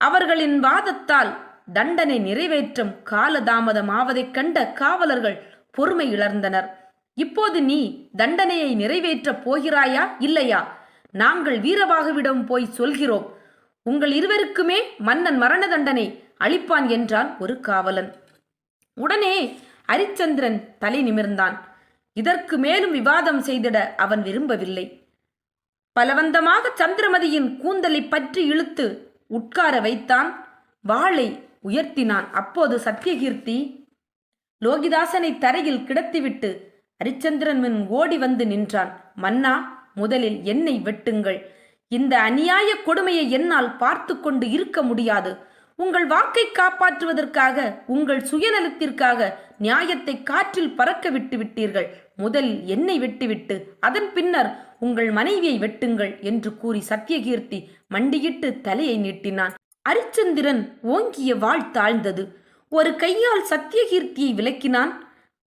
அவர்களின் வாதத்தால் தண்டனை நிறைவேற்றும் காலதாமதமாவதைக் கண்ட காவலர்கள் பொறுமை இழந்தனர். இப்போது நீ தண்டனையை நிறைவேற்றப் போகிறாயா இல்லையா? நாங்கள் வீரபாகுவிடம் போய் சொல்கிறோம். உங்கள் இருவருக்குமே மன்னன் மரண தண்டனை அளிப்பான் என்றான் ஒரு காவலன். உடனே அரிச்சந்திரன் தலை நிமிர்ந்தான். இதற்கு மேலும் விவாதம் செய்திட அவன் விரும்பவில்லை. பலவந்தமாக சந்திரமதியின் கூந்தலை பற்றி இழுத்து உட்கார வைத்தான். வாளை உயர்த்தினான். அப்போது சத்தியகீர்த்தி லோகிதாசனை தரையில் கிடத்திவிட்டு அரிச்சந்திரன் முன் ஓடி வந்து நின்றான். மன்னா, முதலில் என்னை வெட்டுங்கள். இந்த அநியாய கொடுமையை என்னால் பார்த்து கொண்டு இருக்க முடியாது. உங்கள் வாக்கை காப்பாற்றுவதற்காக, உங்கள் சுயநலத்திற்காக நியாயத்தை காற்றில் பறக்க விட்டு விட்டீர்கள். முதலில் என்னை வெட்டிவிட்டு அதன் பின்னர் உங்கள் மனைவியை வெட்டுங்கள் என்று கூறி சத்தியகீர்த்தி மண்டியிட்டு தலையை நீட்டினான். அரிச்சந்திரன் ஓங்கிய வாள் தாழ்ந்தது. ஒரு கையால் சத்தியகீர்த்தியை விலக்கினான்.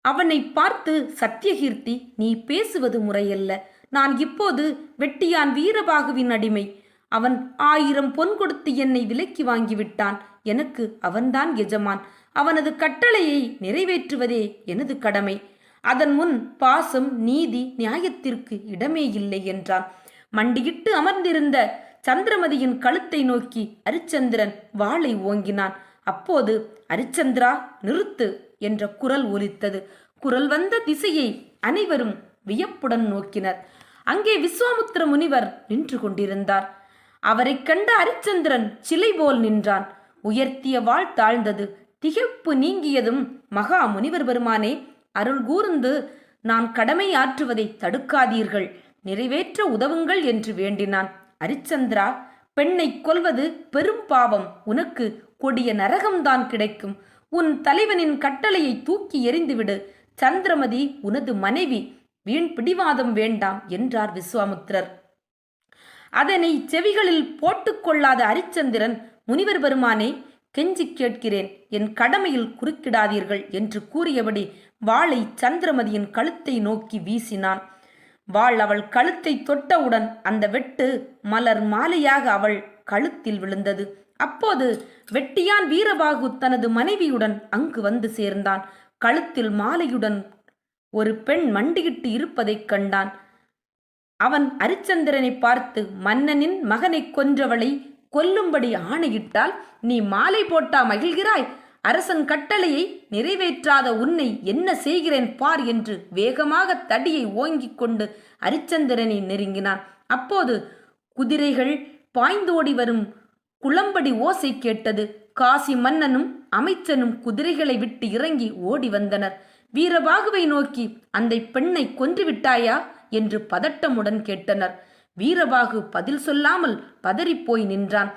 அவனை பார்த்து சத்தியகீர்த்தி, நீ பேசுவது முறையல்ல. நான் இப்போது வெட்டியான் வீரபாகுவின் அடிமை. அவன் 1000 பொன் கொடுத்து என்னை விலக்கி வாங்கிவிட்டான். எனக்கு அவன்தான் எஜமான். அவனது கட்டளையை நிறைவேற்றுவதே எனது கடமை. அதன் முன் பாசம், நீதி, நியாயத்திற்கு இடமே இல்லை என்றான். மண்டியிட்டு அமர்ந்திருந்த சந்திரமதியின் கழுத்தை நோக்கி அரிச்சந்திரன் வாளை ஓங்கினான். அப்போது அரிச்சந்திரா, நிறுத்து என்ற குரல் ஒலித்தது. குரல் வந்த திசையை அனைவரும் வியப்புடன் நோக்கினர். அங்கே விஸ்வாமுத்திர முனிவர் நின்று கொண்டிருந்தார். அவரை கண்ட அரிச்சந்திரன் சிலை போல் நின்றான். உயர்த்திய வாள் தாழ்ந்தது. திகைப்பு நீங்கியதும், மகா முனிவர் பெருமானே, அருள் கூர்ந்து நான் கடமை ஆற்றுவதை தடுக்காதீர்கள், நிறைவேற்ற உதவுங்கள் என்று வேண்டினான். அரிச்சந்திரா, பெண்ணை கொல்வது பெரும் பாவம். உனக்கு கொடிய நரகம்தான் கிடைக்கும். உன் தலைவனின் கட்டளையை தூக்கி எறிந்துவிடு. சந்திரமதி உனது மனைவி. வீண் பிடிவாதம் வேண்டாம் என்றார் விஸ்வாமுத்திரர். அதனை செவிகளில் போட்டுக்கொள்ளாத அரிச்சந்திரன், முனிவர் பெருமானே, கெஞ்சி கேட்கிறேன், என் கடமையில் குறுக்கிடாதீர்கள் என்று கூறியபடி வாளை சந்திரமதியின் கழுத்தை நோக்கி வீசினான். வாள் அவள் கழுத்தை தொட்டவுடன் அந்த வெட்டு மலர் மாலையாக அவள் கழுத்தில் விழுந்தது. அப்போது வெட்டியான் வீரபாகு தனது மனைவியுடன் அங்கு வந்து சேர்ந்தான். கழுத்தில் மாலையுடன் ஒரு பெண் மண்டியிட்டு இருப்பதைக் கண்டான். அவன் அரிச்சந்திரனை பார்த்து, மன்னனின் மகனை கொன்றவளை கொல்லும்படி ஆணையிட்டால் நீ மாலை போட்டா மகிழ்கிறாய்? அரசன் கட்டளையை நிறைவேற்றாத உன்னை என்ன செய்கிறேன் பார் என்று வேகமாக தடியை ஓங்கிக் கொண்டு அரிச்சந்திரனை நெருங்கினான். அப்போது குதிரைகள் பாய்ந்தோடி வரும் குளம்படி ஓசை கேட்டது. காசி மன்னனும் அமைச்சனும் குதிரைகளை விட்டு இறங்கி ஓடி வந்தனர். வீரபாகுவை நோக்கி, அந்த பெண்ணை கொன்றுவிட்டாயா என்று பதட்டமுடன் கேட்டனர். வீரபாகு பதில் சொல்லாமல் பதறிப்போய் நின்றான்.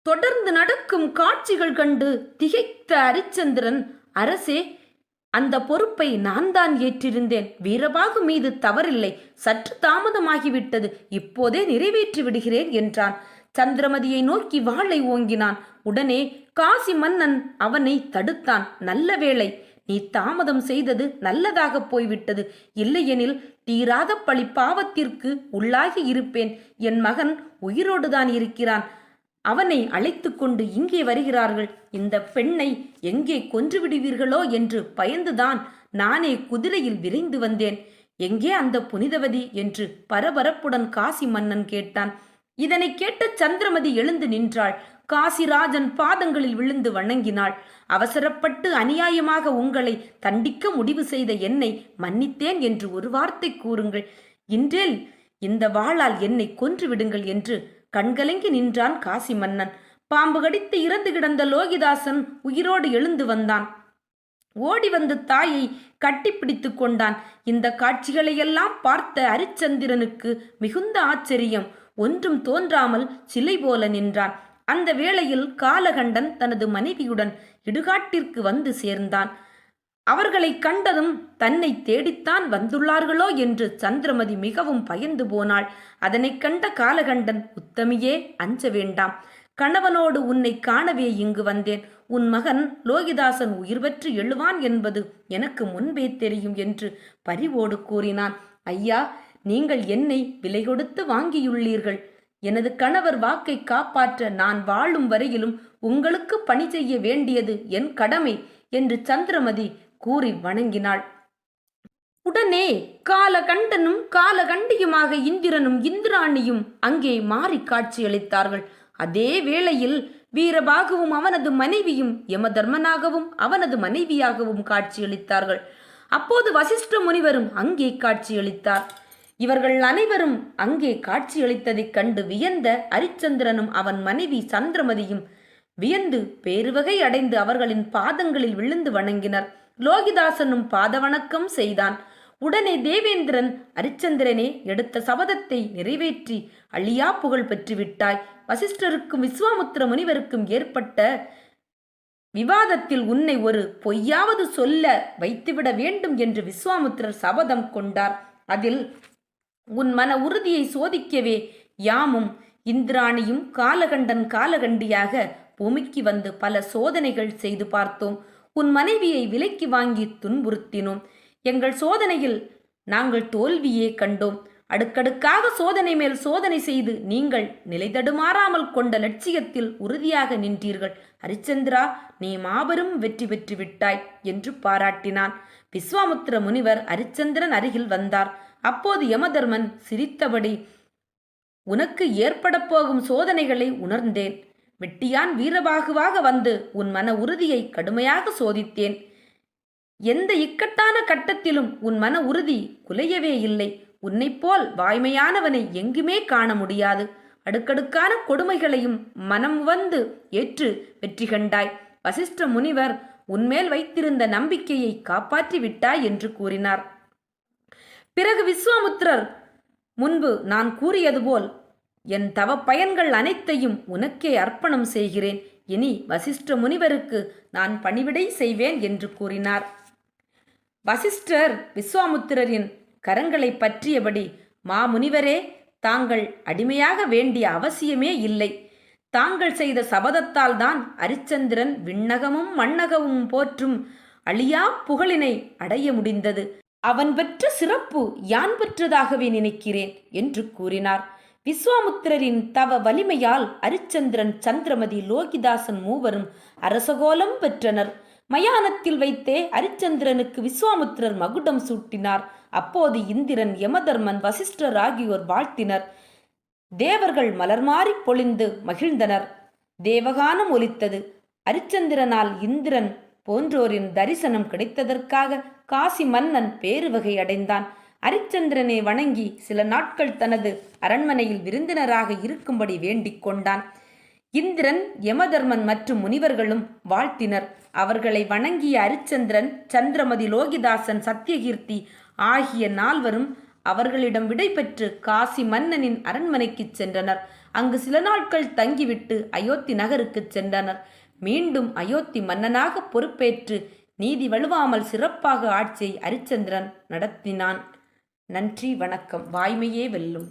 தொடர்ந்து நடக்கும் காட்சிகள் கண்டு திகைத்த அரிச்சந்திரன், அரசே, அந்த பொறுப்பை நான் தான் ஏற்றிருந்தேன். வீரபாகு மீது தவறில்லை. சற்று தாமதமாகிவிட்டது. இப்போதே நிறைவேற்றி விடுகிறேன் என்றான். சந்திரமதியை நோக்கி வாளை ஓங்கினான். உடனே காசி மன்னன் அவனை தடுத்தான். நல்ல வேளை, நீ தாமதம் செய்தது நல்லதாக போய்விட்டது. இல்லையெனில் தீராத பழி பாவத்திற்கு உள்ளாகி இருப்பேன். என் மகன் உயிரோடுதான் இருக்கிறான். அவனை அழைத்து கொண்டு இங்கே வருகிறார்கள். இந்த பெண்ணை எங்கே கொன்று விடுவீர்களோ என்று பயந்துதான் நானே குதிரையில் விரைந்து வந்தேன். எங்கே அந்த புனிதவதி என்று பரபரப்புடன் காசி மன்னன் கேட்டான். இதனை கேட்ட சந்திரமதி எழுந்து நின்றாள். காசிராஜன் பாதங்களில் விழுந்து வணங்கினாள். அவசரப்பட்டு அநியாயமாக உங்களை தண்டிக்க முடிவு செய்த என்னை மன்னித்தேன் என்று ஒரு வார்த்தை கூறுங்கள். இன்றேல் இந்த வாளால் என்னை கொன்று விடுங்கள் என்று கண்கலங்கி நின்றான் காசி மன்னன். பாம்பு கடித்து இறந்து கிடந்த லோகிதாசன் உயிரோடு எழுந்து வந்தான். ஓடி வந்து தாயை கட்டிப்பிடித்து கொண்டான். இந்த காட்சிகளையெல்லாம் பார்த்த அரிச்சந்திரனுக்கு மிகுந்த ஆச்சரியம். ஒன்றும் தோன்றாமல் சிலை போல நின்றான். அந்த வேளையில் காலகண்டன் தனது மனைவியுடன் இடுகாட்டிற்கு வந்து சேர்ந்தான். அவர்களை கண்டதும் தன்னை தேடித்தான் வந்துள்ளார்களோ என்று சந்திரமதி மிகவும் பயந்து போனாள். அதனை கண்ட காலகண்டன், உத்தமியே, அஞ்ச வேண்டாம். கணவனோடு உன்னை காணவே இங்கு வந்தேன். உன் மகன் லோகிதாசன் உயிர் பெற்று எழுவான் என்பது எனக்கு முன்பே தெரியும் என்று பரிவோடு கூறினான். ஐயா, நீங்கள் என்னை விலை கொடுத்து வாங்கியுள்ளீர்கள். எனது கணவர் வாக்கை காப்பாற்ற நான் வாழும் வரையிலும் உங்களுக்கு பணி செய்ய வேண்டியது என் கடமை என்று சந்திரமதி கூறி வணங்கினாள். உடனே காலகண்டனும் காலகண்டியுமாக இந்திரனும் இந்திராணியும் அங்கே மாறி காட்சியளித்தார்கள். அதே வேளையில் வீரபாகுவும் அவனது மனைவியும் யமதர்மனாகவும் அவனது மனைவியாகவும் காட்சியளித்தார்கள். அப்போது வசிஷ்ட முனிவரும் அங்கே காட்சியளித்தார். இவர்கள் அனைவரும் அங்கே காட்சியளித்ததைக் கண்டு வியந்த அரிச்சந்திரனும் அவன் மனைவி சந்திரமதியும் வியந்து பேருவகை அடைந்து அவர்களின் பாதங்களில் விழுந்து வணங்கினர். லோகிதாசனும் பாதவணக்கம் செய்தான். உடனே தேவேந்திரன், அரிச்சந்திரனே, எடுத்த சபதத்தை நிறைவேற்றி அழியா புகழ் பெற்றுவிட்டாய். வசிஷ்டருக்கும் விஸ்வாமுத்திர முனிவருக்கும் ஏற்பட்ட விவாதத்தில் உன்னை ஒரு பொய்யாவது சொல்ல வைத்துவிட வேண்டும் என்று விஸ்வாமுத்திரர் சபதம் கொண்டார். அதில் உன் மன உறுதியை சோதிக்கவே யாமும் இந்திராணியும் காலகண்டன் காலகண்டியாக பூமிக்கு வந்து பல சோதனைகள் செய்து பார்த்தோம். உன் மனைவியை விலைக்கு வாங்கி துன்புறுத்தினோம். எங்கள் சோதனையில் நாங்கள் தோல்வியே கண்டோம். அடுக்கடுக்காக சோதனை மேல் சோதனை செய்து நீங்கள் நிலைதடுமாறாமல் கொண்ட லட்சியத்தில் உறுதியாக நின்றீர்கள். ஹரிச்சந்திரா, நீ மாபெரும் வெற்றி பெற்று விட்டாய் என்று பாராட்டினான். விஸ்வாமுத்திர முனிவர் ஹரிச்சந்திரன் அருகில் வந்தார். அப்போது யமதர்மன் சிரித்தபடி, உனக்கு ஏற்பட போகும் சோதனைகளை உணர்ந்தேன். வெட்டியான் வீரபாகுவாக வந்து உன் மன உறுதியை கடுமையாக சோதித்தேன். எந்த இக்கட்டான கட்டத்திலும் உன் மன உறுதி குலையவே இல்லை. உன்னைப்போல் வாய்மையானவனை எங்குமே காண முடியாது. அடுக்கடுக்கான கொடுமைகளையும் மனம் வந்து ஏற்று வெற்றி கண்டாய். வசிஷ்ட முனிவர் உன்மேல் வைத்திருந்த நம்பிக்கையை காப்பாற்றி விட்டாய் என்று கூறினார். பிறகு விஸ்வாமுத்திரர், முன்பு நான் கூறியது போல் என் தவ பயன்கள் அனைத்தையும் உனக்கே அர்ப்பணம் செய்கிறேன். இனி வசிஷ்ட முனிவருக்கு நான் பணிவிடை செய்வேன் என்று கூறினார். வசிஷ்டர் விஸ்வாமுத்திரரின் கரங்களை பற்றியபடி, மாமுனிவரே, தாங்கள் அடிமையாக வேண்டிய அவசியமே இல்லை. தாங்கள் செய்த சபதத்தால் தான் அரிச்சந்திரன் விண்ணகமும் மண்ணகமும் போற்றும் அழியா புகழினை அடைய முடிந்தது. அவன் பெற்ற சிறப்பு யான் பெற்றதாகவே நினைக்கிறேன் என்று கூறினார். விஸ்வாமுத்திரரின் தவ வலிமையால் அரிச்சந்திரன், சந்திரமதி, லோகிதாசன் மூவரும் அரசகோலம் பெற்றனர். மயானத்தில் வைத்தே அரிச்சந்திரனுக்கு விஸ்வாமுத்திரர் மகுடம் சூட்டினார். அப்போது இந்திரன், யமதர்மன், வசிஷ்டர் ஆகியோர் வாழ்த்தினர். தேவர்கள் மலர்மாறி பொழிந்து மகிழ்ந்தனர். தேவகானம் ஒலித்தது. அரிச்சந்திரனால் இந்திரன் போன்றோரின் தரிசனம் கிடைத்ததற்காக காசி மன்னன் பேருவகை அடைந்தான். அரிச்சந்திரனை வணங்கி சில நாட்கள் தனது அரண்மனையில் விருந்தினராக இருக்கும்படி வேண்டிக் கொண்டான். இந்திரன், யமதர்மன் மற்றும் முனிவர்களும் வாழ்த்தினர். அவர்களை வணங்கிய அரிச்சந்திரன், சந்திரமதி, லோகிதாசன், சத்தியகீர்த்தி ஆகிய நால்வரும் அவர்களிடம் விடை பெற்று காசி மன்னனின் அரண்மனைக்கு சென்றனர். அங்கு சில நாட்கள் தங்கிவிட்டு அயோத்தி நகருக்கு சென்றனர். மீண்டும் அயோத்தி மன்னனாக பொறுப்பேற்று நீதி வழுவாமல் சிறப்பாக ஆட்சியை அரிச்சந்திரன் நடத்தினான். நன்றி, வணக்கம். வாய்மையே வெல்லும்.